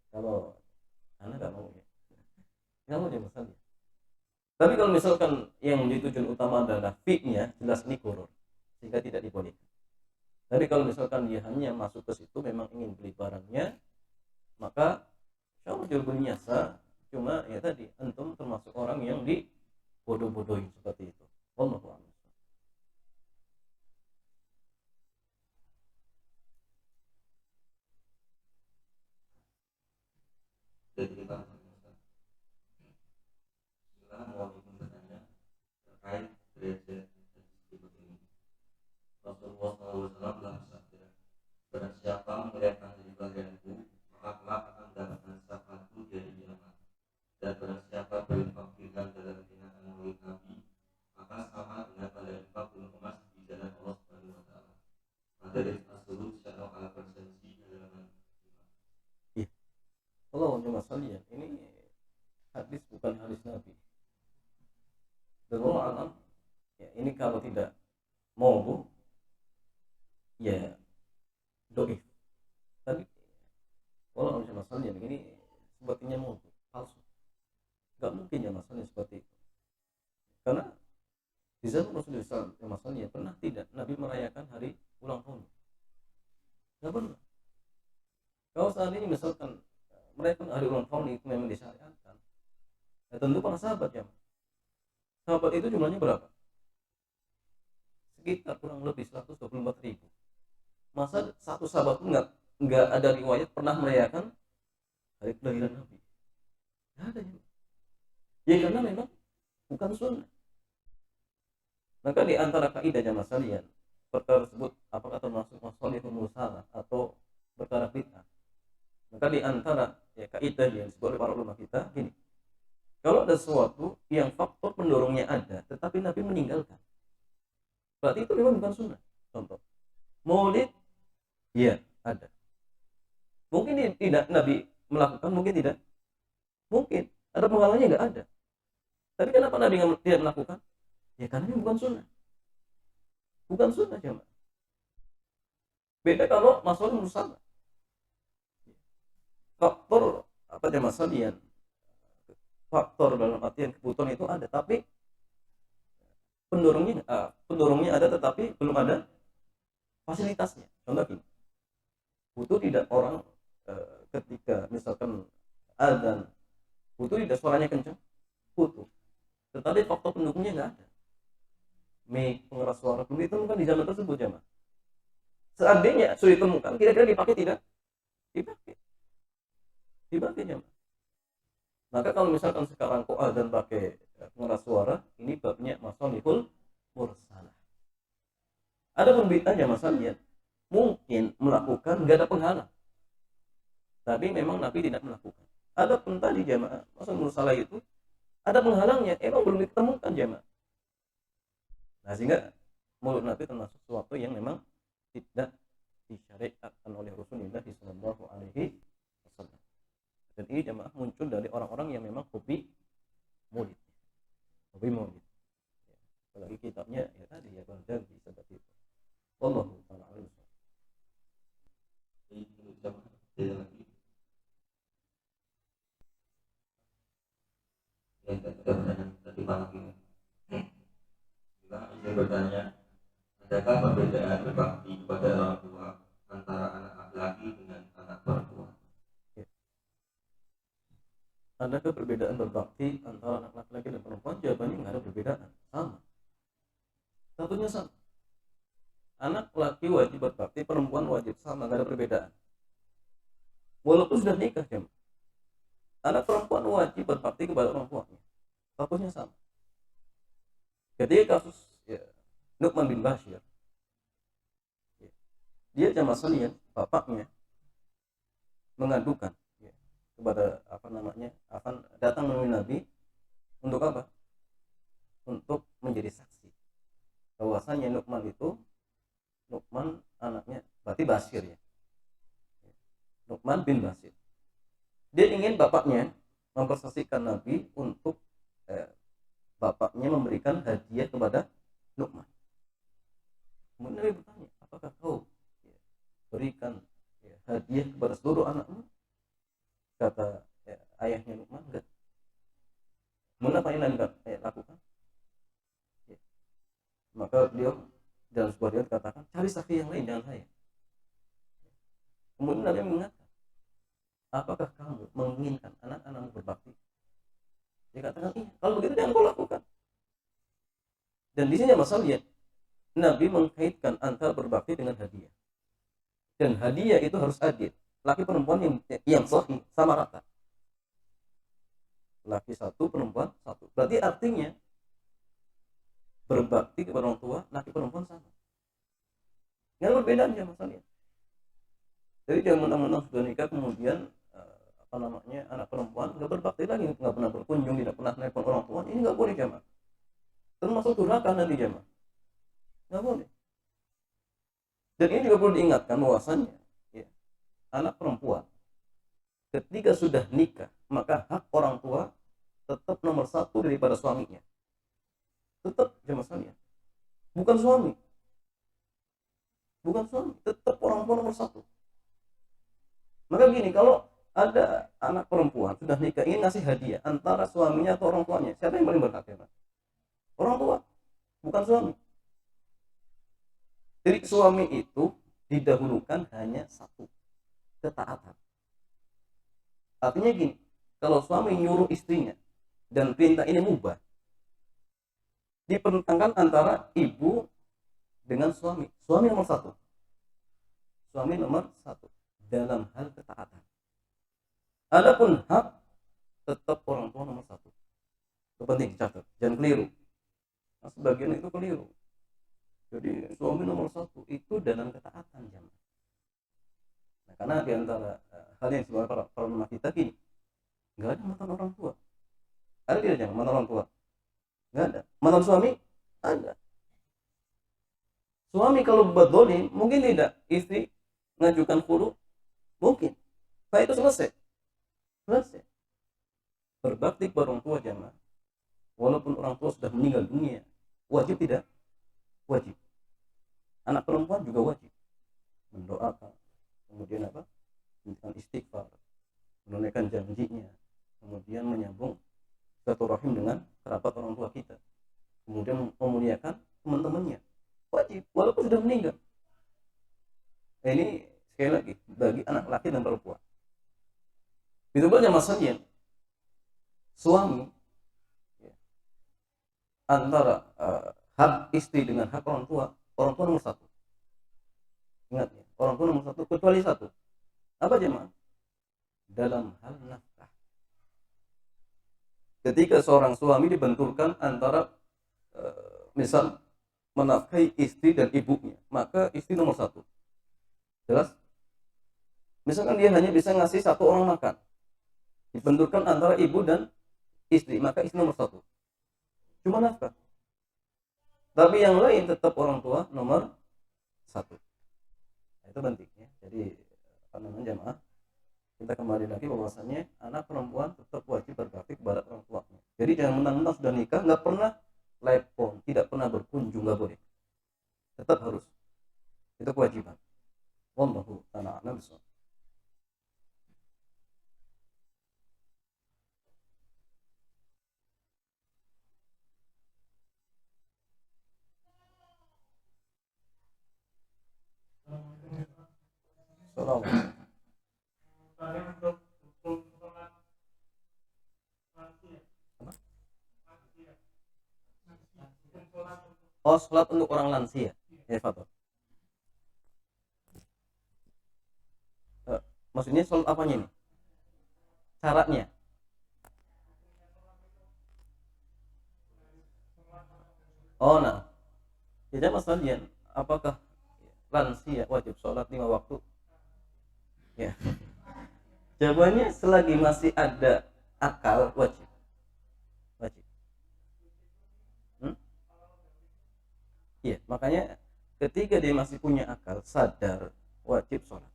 Kalau anak nggak mau ya, nggak mau ya masalahnya. Tapi kalau misalkan yang menjadi tujuan utama adalah fee-nya, jelas ini gharar, sehingga tidak dibolehkan. Tapi kalau misalkan dia hanya masuk ke situ memang ingin beli barangnya, maka insya Allah jual belinya sah. Cuma ya tadi antum termasuk orang yang dibodoh-bodohin seperti itu. Wallahu a'lam. Jadi kita sekarang mau bertanya terkait derajat berikut ini. Rasulullah SAW telah bersabda, barang siapa memuliakan dari bagianku, maka kelak akan mendapatkan syafaatku dari kiamat. Dan barang siapa berinfak dengan dalam binatang mulut Nabi, maka sama dengan pada infak gunung emas di jalan Allah Subhanahu wa Ta'ala. Madaris as-suluk syarah ala konsensi halaman 5. Kalau masalahnya ini hadis bukan hadis Nabi. Dan Allah alam, ya ini kalau tidak mau ya doif. Tapi kalau masalahnya ini sepertinya mau palsu. Gak mungkin ya masalahnya seperti itu. Karena di zaman Rasulullah SAW masalahnya pernah tidak Nabi merayakan hari ulang tahun. Gak pernah. Kalau seandainya misalkan mereka hari ulang tahun itu memang disyariatkan, ya tentu para sahabat ya. Sahabat itu jumlahnya berapa? Sekitar kurang lebih 124.000. Masa satu sahabat pun nggak ada riwayat pernah merayakan hari kelahiran Nabi? Nggak ada ya. Ya karena memang bukan sunnah. Maka di antara kaidahnya masalian perkara tersebut apakah termasuk masalihul musalah atau perkara bid'ah? Maka di antara ya kaidah yang disebut oleh para ulama kita gini. Kalau ada sesuatu yang faktor pendorongnya ada, tetapi Nabi meninggalkan, berarti itu memang bukan sunnah. Contoh, maulid, ya ada. Mungkin tidak Nabi melakukan, mungkin tidak Mungkin ada penghalangnya, nggak ada. Tapi kenapa Nabi tidak melakukan? Ya karena ini bukan sunnah. Bukan sunnah jemaah. Beda kalau masalah musalah. Faktor apa jemaah sekalian? Faktor dalam artian kebutuhan itu ada, tapi pendorongnya ada, tetapi belum ada fasilitasnya. Contoh gini, butuh tidak orang ketika misalkan adzan, butuh tidak suaranya kencang, butuh. Tetapi faktor pendukungnya nggak ada. Mic, pengeras suara belum ditemukan di zaman tersebut jemaah. Seandainya sudah ditemukan, kira-kira dipakai tidak? Dipakai, dipakai jemaah. Maka kalau misalkan sekarang kok adzan pakai pengeras suara, ini babnya masalihul mursalah. Ada pun bid'ahnya masalahnya mungkin melakukan nggak ada penghalang, tapi memang Nabi tidak melakukan. Ada pun tadi jamaah masalah mursalah itu ada penghalangnya, emang belum ditemukan jamaah. Nah sehingga mulut Nabi termasuk sesuatu yang memang tidak disyariatkan oleh Rasulullah Shallallahu Alaihi Wasallam. Dan ini jamaah muncul dari orang-orang yang memang hobi maulid, hobi maulid. Ya, apalagi kitabnya ya tadi ya Baldagi seperti itu. Wallahu ta'ala alam. Yang tadi malam ini juga saya bertanya, adakah perbedaan berbakti kepada orang tua antara anak laki-laki dengan anak perempuan? Adakah perbedaan berbakti antara anak laki-laki dan perempuan? Jawabannya nggak ada perbedaan, sama. Satunya sama. Anak laki wajib berbakti, perempuan wajib, sama, nggak ada perbedaan. Walaupun sudah nikah jemaah. Anak perempuan wajib berbakti kepada orang tuanya. Statusnya sama. Ketika kasus ya, Nu'man bin Bashir, ya, dia jamaah sekalian, bapaknya mengadukan ya, kepada apa namanya, akan datang menemui Nabi untuk apa? Untuk menjadi saksi bahwasanya Nu'man anaknya, berarti Bashir ya, Nu'man bin Bashir. Dia ingin bapaknya mempersaksikan Nabi untuk bapaknya memberikan hadiah kepada Nu'man. Kemudian Nabi bertanya, apakah kau berikan hadiah kepada seluruh anakmu? Kata ayahnya Nu'man, enggak. Kemudian apa yang Nabi lakukan? Ya. Maka beliau dalam sebuah riwayat katakan, cari saksi yang lain, jangan saya. Kemudian Nabi mengatakan, apakah kamu menginginkan anak-anakmu berbakti? Dia katakan, iya. Kalau begitu jangan kau lakukan. Dan di sini masalahnya, Nabi mengkaitkan antara berbakti dengan hadiah. Dan hadiah itu harus adil. Laki perempuan yang sahih sama rata. Laki satu, perempuan satu. Berarti artinya berbakti kepada orang tua, laki perempuan sama. Nggak ada perbedaannya masalahnya. Jadi jangan mentang-mentang sudah nikah kemudian anak perempuan nggak berbakti lagi, nggak pernah berkunjung, tidak pernah nelpon orang tua, ini nggak boleh jamaah. Termasuk durhaka nanti jamaah, nggak boleh. Dan ini juga perlu diingatkan bahwasannya ya, anak perempuan ketika sudah nikah maka hak orang tua tetap nomor satu daripada suaminya, tetap jamaah sekalian, bukan suami, tetap orang tua nomor satu. Maka gini, kalau ada anak perempuan sudah nikah ingin ngasih hadiah antara suaminya atau orang tuanya, siapa yang paling berhak ya? Orang tua, bukan suami. Jadi suami itu didahulukan hanya satu, ketaatan. Artinya gini, kalau suami nyuruh istrinya dan perintah ini mubah, dipertentangkan antara ibu dengan suami. Suami nomor satu dalam hal ketaatan. Adapun hak tetap orang tua nomor satu. Itu penting dicatat, jangan keliru. Nah, sebagian itu keliru. Jadi suami nomor satu itu dalam ketaatan jamaah. Nah, karena diantara hal yang disebutkan para ulama kita gini, nggak ada mantan orang tua. Ada tidak jangan mantan orang tua? Nggak ada. Mantan suami? Ada. Suami kalau berbuat zalim mungkin tidak, istri mengajukan khulu mungkin. Nah itu selesai. berbakti kepada orang tua jamaah, walaupun orang tua sudah meninggal dunia, wajib tidak? Wajib. Anak perempuan juga wajib mendoakan, kemudian apa? Dengan istighfar, menunaikan janjinya, kemudian menyambung silaturahim dengan kerabat orang tua kita, kemudian memuliakan teman-temannya, wajib walaupun sudah meninggal. Nah, ini sekali lagi bagi anak laki dan perempuan. Itu banyak masalahnya. Suami ya, antara hak istri dengan hak orang tua nomor satu. Ingat ya, orang tua nomor satu kecuali satu. Apa jemaah? Dalam hal nafkah. Ketika seorang suami dibenturkan antara misal menafkahi istri dan ibunya, maka istri nomor satu. Jelas? Misalkan dia hanya bisa ngasih satu orang makan, dibenturkan antara ibu dan istri, maka istri nomor satu. Cuma nafkah. Tapi yang lain tetap orang tua nomor satu. Nah, itu penting ya. Jadi apa namanya jamaah? Kita kembali lagi bahwasannya anak perempuan tetap wajib berbakti kepada orang tuanya. Jadi jangan mentang-mentang sudah nikah nggak pernah telepon, tidak pernah berkunjung, nggak boleh. Tetap harus. Itu kewajiban. Wallahu ta'ala a'lam bishawab. Assalamualaikum. Oh, sholat untuk orang lansia. Ya, Fatul. Maksudnya sholat apanya ini? Syaratnya. Oh, nah. Jadi masalahnya, apakah lansia wajib sholat 5 waktu? Ya. Jawabannya selagi masih ada akal wajib. Wajib. Iya, makanya ketika dia masih punya akal, sadar, wajib sholat.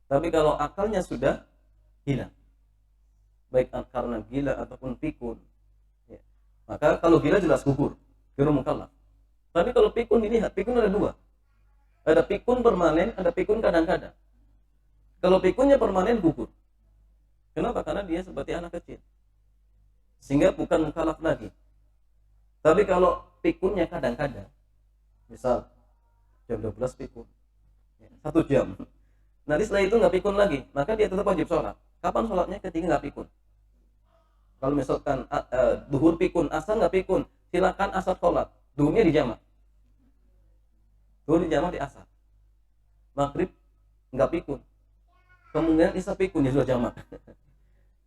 Tapi kalau akalnya sudah hilang, baik karena gila ataupun pikun, ya, maka kalau gila jelas gugur, ghairu mukallaf. Tapi kalau pikun dilihat, pikun ada dua. Ada pikun permanen, ada pikun kadang-kadang. Kalau pikunnya permanen gugur. Kenapa? Karena dia seperti anak kecil. Sehingga bukan mukallaf lagi. Tapi kalau pikunnya kadang-kadang, misal jam 12 pikun, 1 jam. Nanti setelah itu nggak pikun lagi, maka dia tetap wajib sholat. Kapan sholatnya? Ketika nggak pikun. Kalau misalkan duhur pikun, asar nggak pikun, silakan asar sholat. Duhurnya dijamak. Duhur dijamak di asar. Maghrib nggak pikun. Kemungkinan isya pikun ya sudah jamak.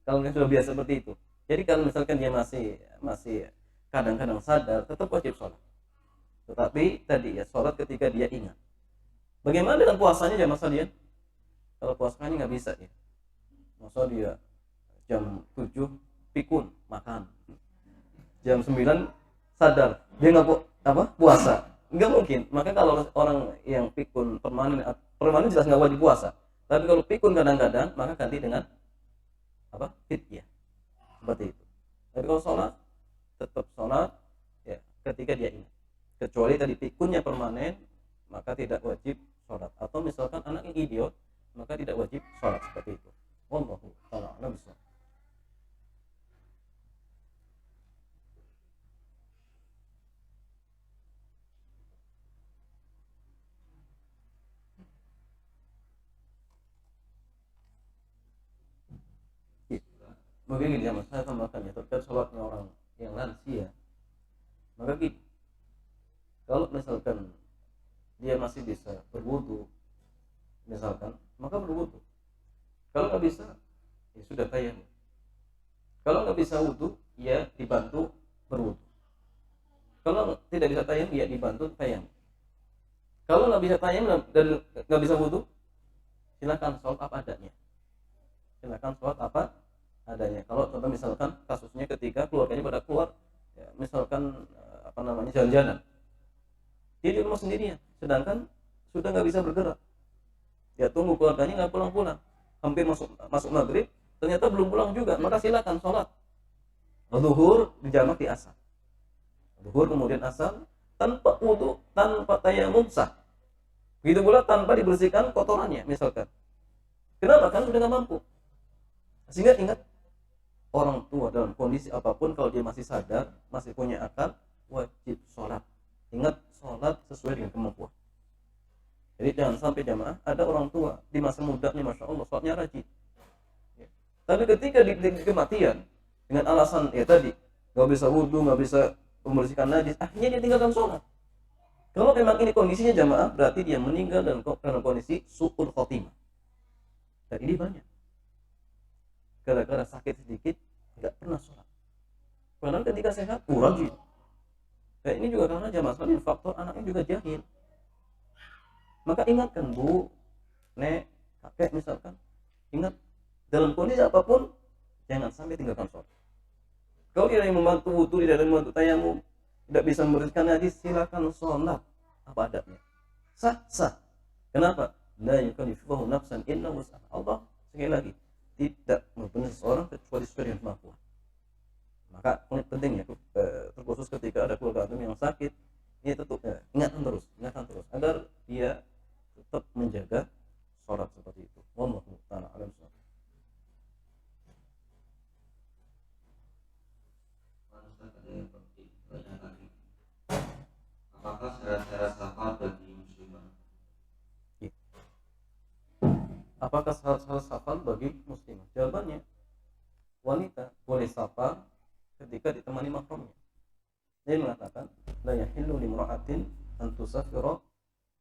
Kalau yang sudah biasa seperti itu. Jadi kalau misalkan dia masih kadang-kadang sadar, tetap wajib sholat. Tetapi tadi ya sholat ketika dia ingat. Bagaimana dengan puasanya jamaah sekalian? Kalau puasanya nggak bisa ya. Masa dia jam 7 pikun makan, jam 9 sadar dia nggak puasa, nggak mungkin. Maka kalau orang yang pikun permanen jelas nggak wajib puasa. Tapi kalau pikun kadang-kadang, maka ganti dengan fidyah seperti itu. Tapi kalau sholat tetap sholat ya ketika dia ingat. Kecuali tadi pikunnya permanen, maka tidak wajib sholat. Atau misalkan anak yang idiot, maka tidak wajib sholat seperti itu. Wallahu ta'ala a'lam bishawab. Begini ya mas, saya tambahkan ya terkait sholatnya orang yang lansia. Maka gitu, kalau misalkan dia masih bisa berwudu, misalkan, maka berwudu. Kalau nggak bisa, ya sudah tayamum. Kalau nggak bisa wudu, ya dibantu berwudu. Kalau tidak bisa tayamum, ya dibantu tayamum. Kalau nggak bisa tayamum dan nggak bisa wudu, silakan sholat apa adanya. Silakan sholat apa adanya. Kalau contoh misalkan kasusnya ketika keluarganya pada keluar, ya, misalkan jalan-jalan, dia di rumah sendirian, sedangkan sudah nggak bisa bergerak, ya tunggu keluarganya nggak pulang-pulang, hampir masuk maghrib, ternyata belum pulang juga, maka silakan sholat zuhur dijamak di asar. Zuhur kemudian asar tanpa wudu, tanpa tayamum sah. Begitu pula tanpa dibersihkan kotorannya misalkan. Kenapa? Karena sudah nggak mampu. Sehingga ingat, orang tua dalam kondisi apapun kalau dia masih sadar, masih punya akal, wajib sholat. Ingat, sholat sesuai dengan kemampuan. Jadi jangan sampai jamaah ada orang tua di masa mudanya masya Allah sholatnya rajin, ya. Tapi ketika di kematian dengan alasan ya tadi nggak bisa wudhu, nggak bisa membersihkan najis, akhirnya dia tinggalkan sholat. Kalau memang ini kondisinya jamaah, berarti dia meninggal dalam kondisi su'ul khotimah. Dan ini banyak gara-gara sakit sedikit nggak pernah sholat. Padahal ketika sehat rajin. Dan ini juga karena jamaah sekalian faktor anaknya juga jahil. Maka ingatkan bu, nek, kakek misalkan, ingat dalam kondisi apapun jangan sampai tinggalkan sholat. Kalau tidak membantu wudu, tidak membantu tayamum, tidak bisa membersihkan najis, silakan sholat apa adabnya. Sah, sah. Kenapa? La yukallifu nafsan illa wus'aha. Allah sekali lagi tidak membebani seorang kecuali sesuai dengan kemampuan. Maka penting ya, terkhusus ketika ada keluarga yang sakit, ini tetap ingatkan terus agar dia tetap menjaga sholat seperti itu. Wallahu ta'ala alam. Apakah syarat-syarat safar bagi muslimah? Apakah syarat-syarat safar bagi muslimah? Jawabannya, wanita boleh safar ketika ditemani mahramnya. Dia mengatakan, la yahillu limra'atin an tusafira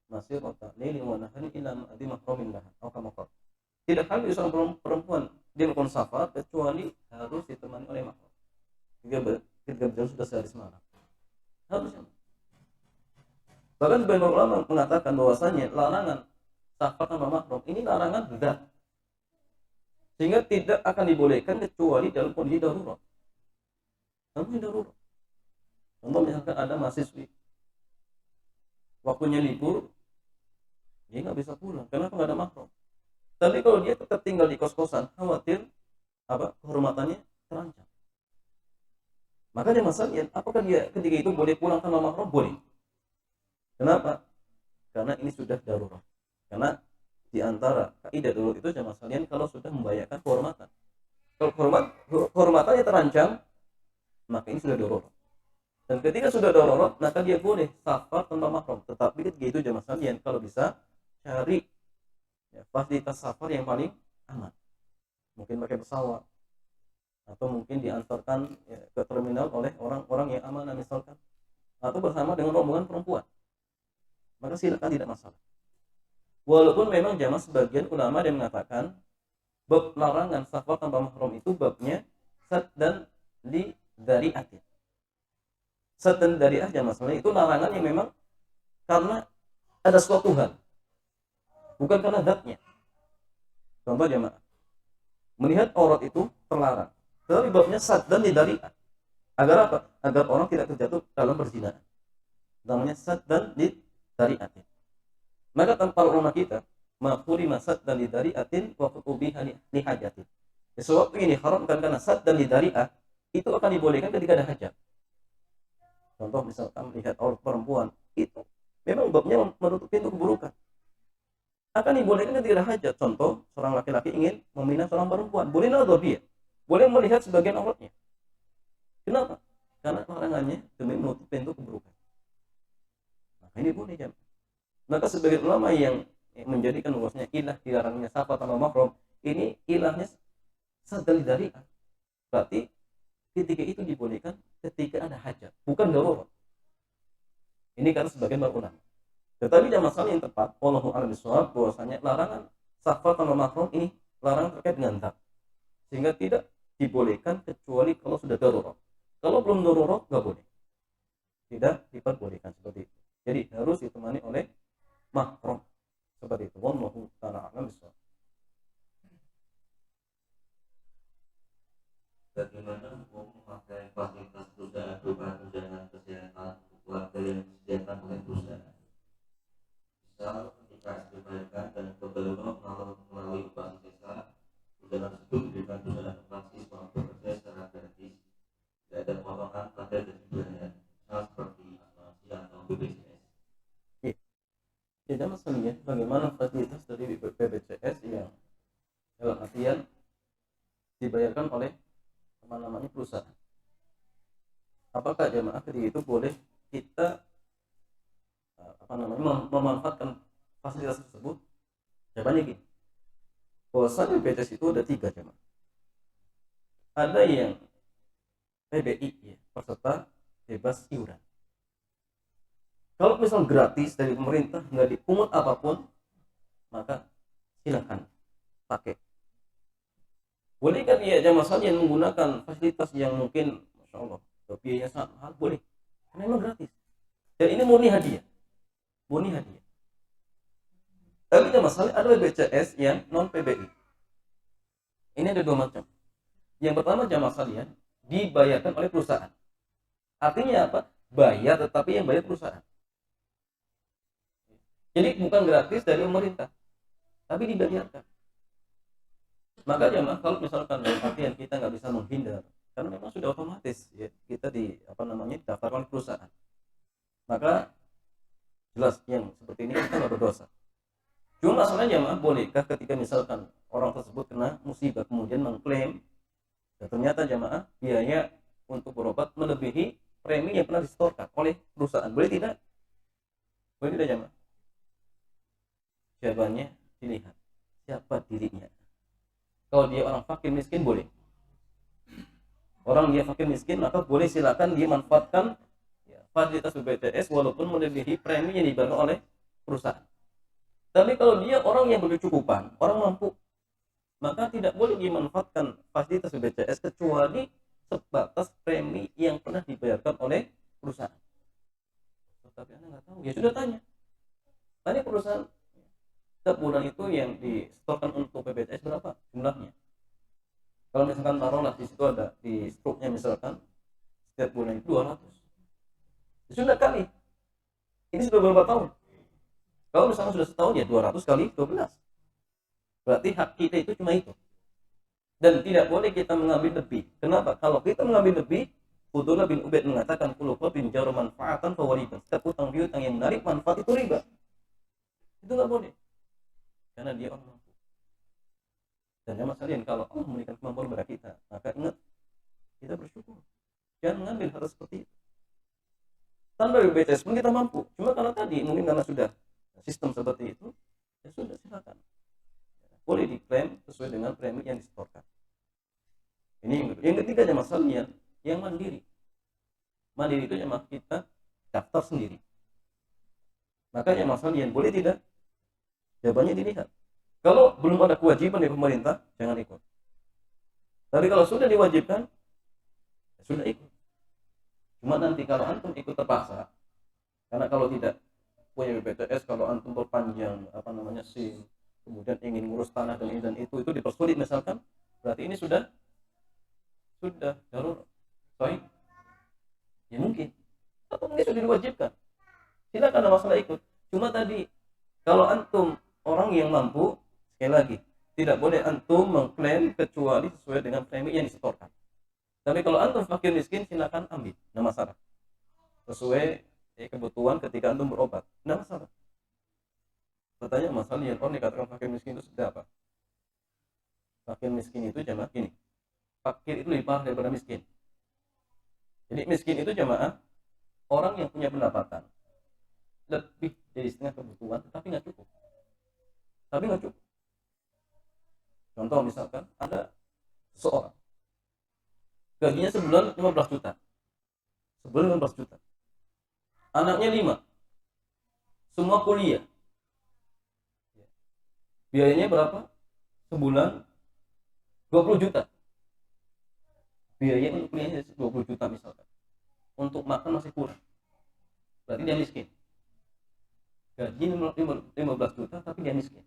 masirata lailin wa naharin illa ma'adi mahramin laha atau kama qala. Tidak halal seorang perempuan dia melakukan safar kecuali harus ditemani oleh mahram. Ketika berjalan sudah sehari semalam, harusnya. Bahkan sebagian ulama mengatakan bahwasanya larangan safar tanpa mahram ini larangan dzat, sehingga tidak akan dibolehkan kecuali dalam kondisi darurat. Kondisi darurat. Contoh misalkan ada mahasiswi, waktunya libur, dia nggak bisa pulang. Kenapa? Nggak ada mahram. Tapi kalau dia tetap tinggal di kos-kosan, khawatir kehormatannya terancam. Maka dia masalahnya, apakah dia ketika itu boleh pulang tanpa mahram? Boleh. Kenapa? Karena ini sudah darurat. Karena di antara kaidah darurat itu jamaah sekalian kalau sudah membahayakan kehormatan. Kalau kehormatannya terancam, maka ini sudah darurat. Dan ketika sudah darurat, maka dia boleh safar tanpa mahram. Tetapi ketika itu jamaah sekalian kalau bisa cari fasilitas safar yang paling aman. Mungkin pakai pesawat atau mungkin diantarkan ke terminal oleh orang-orang yang amanah misalkan, atau bersama dengan rombongan perempuan. Maka silakan, tidak masalah. Walaupun memang jamaah sebagian ulama yang mengatakan bab larangan safar tanpa mahram itu babnya sad dan li dzari'atin. Sad dan dzari'ah jamaah sekalian itu larangan yang memang karena ada suatu hal, bukan karena zatnya. Contoh jamaah, melihat aurat itu terlarang. Tetapi babnya sad dan li dzari'ah. Agar apa? Agar orang tidak terjatuh dalam perzinahan. Namanya sad dan li dzari'atin. Maka tanpa ulama kita, mafuri masad dan lidari'atin wa qutubiha li hajatin. Sesuatu ini haramkan karena sad dan lidari'ah itu akan dibolehkan ketika ada hajat. Contoh misalkan melihat aurat perempuan, itu memang babnya menutup pintu keburukan. Akan dibolehkan ketika ada hajat. Contoh, seorang laki-laki ingin meminang seorang perempuan, boleh nazar dia, boleh melihat sebagian auratnya. Kenapa? Karena larangannya demi menutup pintu keburukan. Maka ini boleh jamaah. Maka sebagian ulama yang menjadikan bahwasanya ilah dilarangnya safar tanpa mahram ini ilahnya sadal dzari'ah. Berarti ketika itu dibolehkan ketika ada hajat, bukan darurat. Ini karena sebagian ulama. Tetapi jamaah sekalian yang tepat, wallahu a'lam bishawab, bahwasanya larangan safar tanpa mahram ini larangan terkait dengan zat, sehingga tidak dibolehkan kecuali kalau sudah darurat. Kalau belum darurat nggak boleh, tidak diperbolehkan seperti itu. Jadi harus ditemani oleh mahram seperti itu. Wallahu ta'ala a'lam bishawab. Bagaimana hukum memakai fasilitas perusahaan berupa tunjangan kesehatan keluarga yang disediakan oleh perusahaan? Misal ketika istri melahirkan dan kembali melalui operasi sesar, tunjangan tersebut diberikan ya bagaimana fasilitas dari BPJS yang dalam artian dibayarkan oleh perusahaan. Apakah jamaah ketika itu boleh kita memanfaatkan fasilitas tersebut? Jawabannya gini, bahwasanya BPJS itu ada 3 jamaah. Ada yang PBI ya, peserta bebas iuran. Kalau misal gratis dari pemerintah, nggak dipungut apapun, maka silakan pakai. Boleh kan ya jamaah sekalian menggunakan fasilitas yang mungkin Masya Allah biayanya sangat mahal, boleh, karena memang gratis. Dan ini murni hadiah, murni hadiah. Tapi jamaah sekalian ada BPJS yang non PBI. Ini ada 2 macam. Yang pertama jamaah sekalian dibayarkan oleh perusahaan. Artinya apa? Bayar, tetapi yang bayar perusahaan. Jadi bukan gratis dari pemerintah, tapi dibayarkan. Maka jamaah kalau misalkan artian kita nggak bisa menghindar, karena memang sudah otomatis ya kita didaftarkan oleh perusahaan. Maka jelas yang seperti ini kita nggak berdosa. Cuma masalahnya jamaah, bolehkah ketika misalkan orang tersebut kena musibah kemudian mengklaim dan ternyata jamaah biaya untuk berobat melebihi premi yang pernah disetorkan oleh perusahaan, boleh tidak? Boleh tidak jamaah? Jawabannya dilihat siapa dirinya. Kalau dia orang fakir miskin boleh. Orang dia fakir miskin maka boleh, silakan dia manfaatkan ya, fasilitas BPJS walaupun melebihi premi yang dibayar oleh perusahaan. Tapi kalau dia orang yang berkecukupan, orang mampu, maka tidak boleh dimanfaatkan fasilitas BPJS kecuali sebatas premi yang pernah dibayarkan oleh perusahaan. Tapi Anda nggak tahu, ya sudah tanya perusahaan setiap bulan itu yang disetorkan untuk BPJS berapa jumlahnya. Kalau misalkan taruhlah di situ ada di struknya misalkan setiap bulan itu 200, ya sudah kali ini sudah berapa tahun. Kalau misalkan sudah setahun ya 200 kali 12, berarti hak kita itu cuma itu, dan tidak boleh kita mengambil lebih. Kenapa? Kalau kita mengambil lebih, Fudullah bin Ubaid mengatakan kullu bin jarum manfaatan fa riba. Setiap utang piutang yang menarik manfaat itu riba. Itu nggak boleh, karena dia orang mampu. Dan jamaah sekalian, kalau Allah memberikan kemampuan kepada kita, maka ingat kita bersyukur. Jangan mengambil hal seperti itu. Tanpa BPJS pun kita mampu. Cuma kalau tadi mungkin karena sudah sistem seperti itu, ya sudah silakan. Boleh diklaim sesuai dengan premi yang disetorkan. Ini yang ketiga jamaah sekalian, yang mandiri. Mandiri itu jamaah kita daftar sendiri. Makanya jamaah sekalian boleh tidak? Jawabannya dilihat. Kalau belum ada kewajiban dari pemerintah, jangan ikut. Tapi kalau sudah diwajibkan, ya sudah ikut. Cuma nanti kalau antum ikut terpaksa, karena kalau tidak punya BPJS, kalau antum berpanjang SIM, kemudian ingin ngurus tanah dan ini dan itu dipersulit misalkan, berarti ini sudah darurat. Sorry, ya mungkin. Atau mungkin sudah diwajibkan. Silakan, ada masalah ikut. Cuma tadi kalau antum orang yang mampu, sekali lagi, tidak boleh antum mengklaim kecuali sesuai dengan premi yang disetorkan. Tapi kalau antum fakir miskin, silakan ambil, tidak masalah. Sesuai kebutuhan ketika antum berobat, tidak masalah. Pertanyaan masalahnya, orang dikatakan fakir miskin itu seperti apa? Fakir miskin itu jamaah gini. Fakir itu lebih parah daripada miskin. Jadi miskin itu jamaah orang yang punya pendapatan lebih dari setengah kebutuhan, tapi nggak cukup. Contoh misalkan ada seseorang gajinya sebulan 15 juta, anaknya 5, semua kuliah, biayanya berapa? Sebulan 20 juta, biaya untuk kuliahnya 20 juta misalkan, untuk makan masih kurang, berarti dia miskin. Gaji 15 juta tapi dia miskin.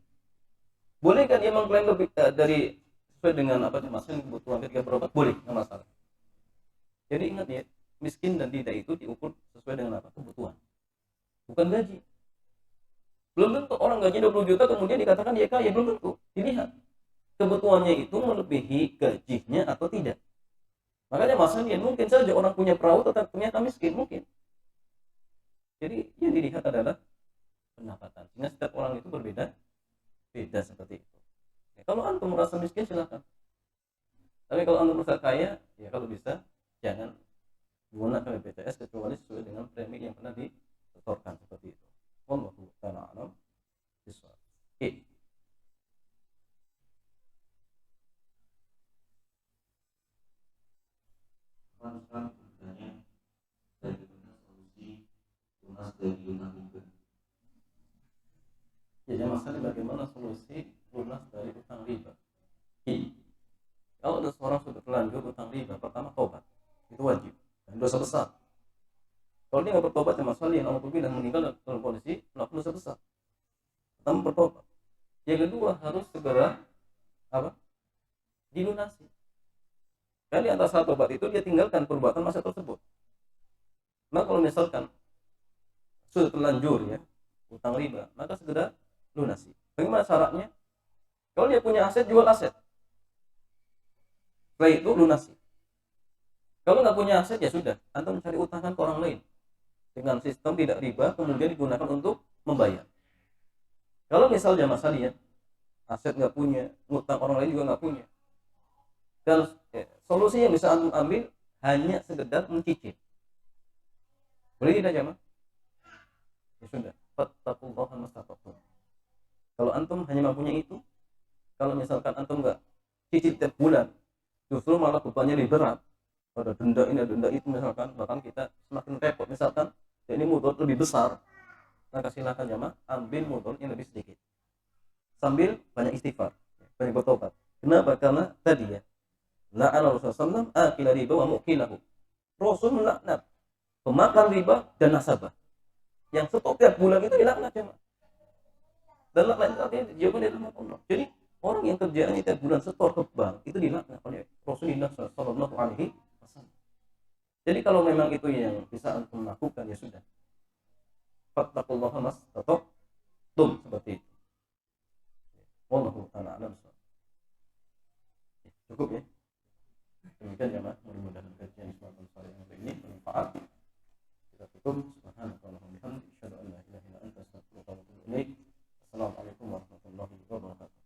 Boleh kan dia mengklaim lebih dari sesuai dengan kebutuhan ketika berobat? Boleh, nggak masalah. Jadi ingat ya, miskin dan tidak itu diukur sesuai dengan kebutuhan, bukan gaji. Belum tentu orang gaji 20 juta kemudian dikatakan dia kaya, belum tentu. Dilihat kebutuhannya itu melebihi gajinya atau tidak. Makanya masalahnya mungkin saja orang punya perahu tetap ternyata miskin, mungkin. Jadi yang dilihat adalah pendapatan, sehingga setiap orang itu berbeda beda seperti itu. Ya, kalau antum merasa miskin silakan, tapi kalau antum merasa kaya ya kalau bisa jangan gunakan BPJS kecuali sesuai dengan premi yang pernah disetorkan seperti itu. Wallahu ta'ala alam bisawab. Oke. Sekarang bertanya bagaimana solusi lunas dari utang riba. Jadi masalah bagaimana solusi lunas dari utang riba. Kalau ada seorang sudah terlanjur utang riba, pertama tobat, itu wajib dan dosa besar. Kalau dia nggak bertobat ya masalah yang Allah dan meninggal dalam kondisi melakukan dosa besar. Pertama bertobat. Yang kedua harus segera apa? Dilunasi. Dan di antara satu tobat itu dia tinggalkan perbuatan masa tersebut. Maka kalau misalkan sudah terlanjur ya utang riba, maka segera lunasi. Bagaimana syaratnya? Kalau dia punya aset, jual aset. Setelah itu lunasi. Kalau nggak punya aset ya sudah, antum mencari utangkan ke orang lain dengan sistem tidak riba, kemudian digunakan untuk membayar. Kalau misalnya masalahnya aset nggak punya, ngutang orang lain juga nggak punya, dan solusi yang bisa antum ambil hanya sekedar mencicil. Boleh tidak jamaah? Ya sudah, fattaqullaha mastata'tum. Kalau antum hanya mampunya itu, kalau misalkan antum nggak cicil tiap bulan, justru malah bebannya lebih berat. Ada denda ini, ada denda itu misalkan, bahkan kita semakin repot. Misalkan ya ini mudarat lebih besar, maka silakan jamaah ambil mudarat yang lebih sedikit. Sambil banyak istighfar, banyak bertobat. Kenapa? Karena tadi ya, la'ana Rasulullah SAW akila riba wa mukilahu. Rasul melaknat pemakan riba dan nasabah. Yang setiap tiap bulan itu dilaknat jamaah. Dan laknat itu artinya dijauhkan dari rahmat Allah. Jadi orang yang kerjaannya tiap bulan setor ke bank itu dilaknat oleh Rasulullah Sallallahu Alaihi Wasallam. Jadi kalau memang itu yang bisa antum lakukan ya sudah. Fattaqullaha mastata'tum, seperti itu. Wallahu ta'ala a'lam. Cukup ya. Demikian ya, mudah-mudahan kajian Ismail Saleh ini bermanfaat. Kita tutup. Subhanakallahumma wa bihamdika asyhadu an la ilaha illa anta astaghfiruka wa atubu ilaik. Assalamualaikum warahmatullahi wabarakatuh.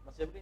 Mas Jabri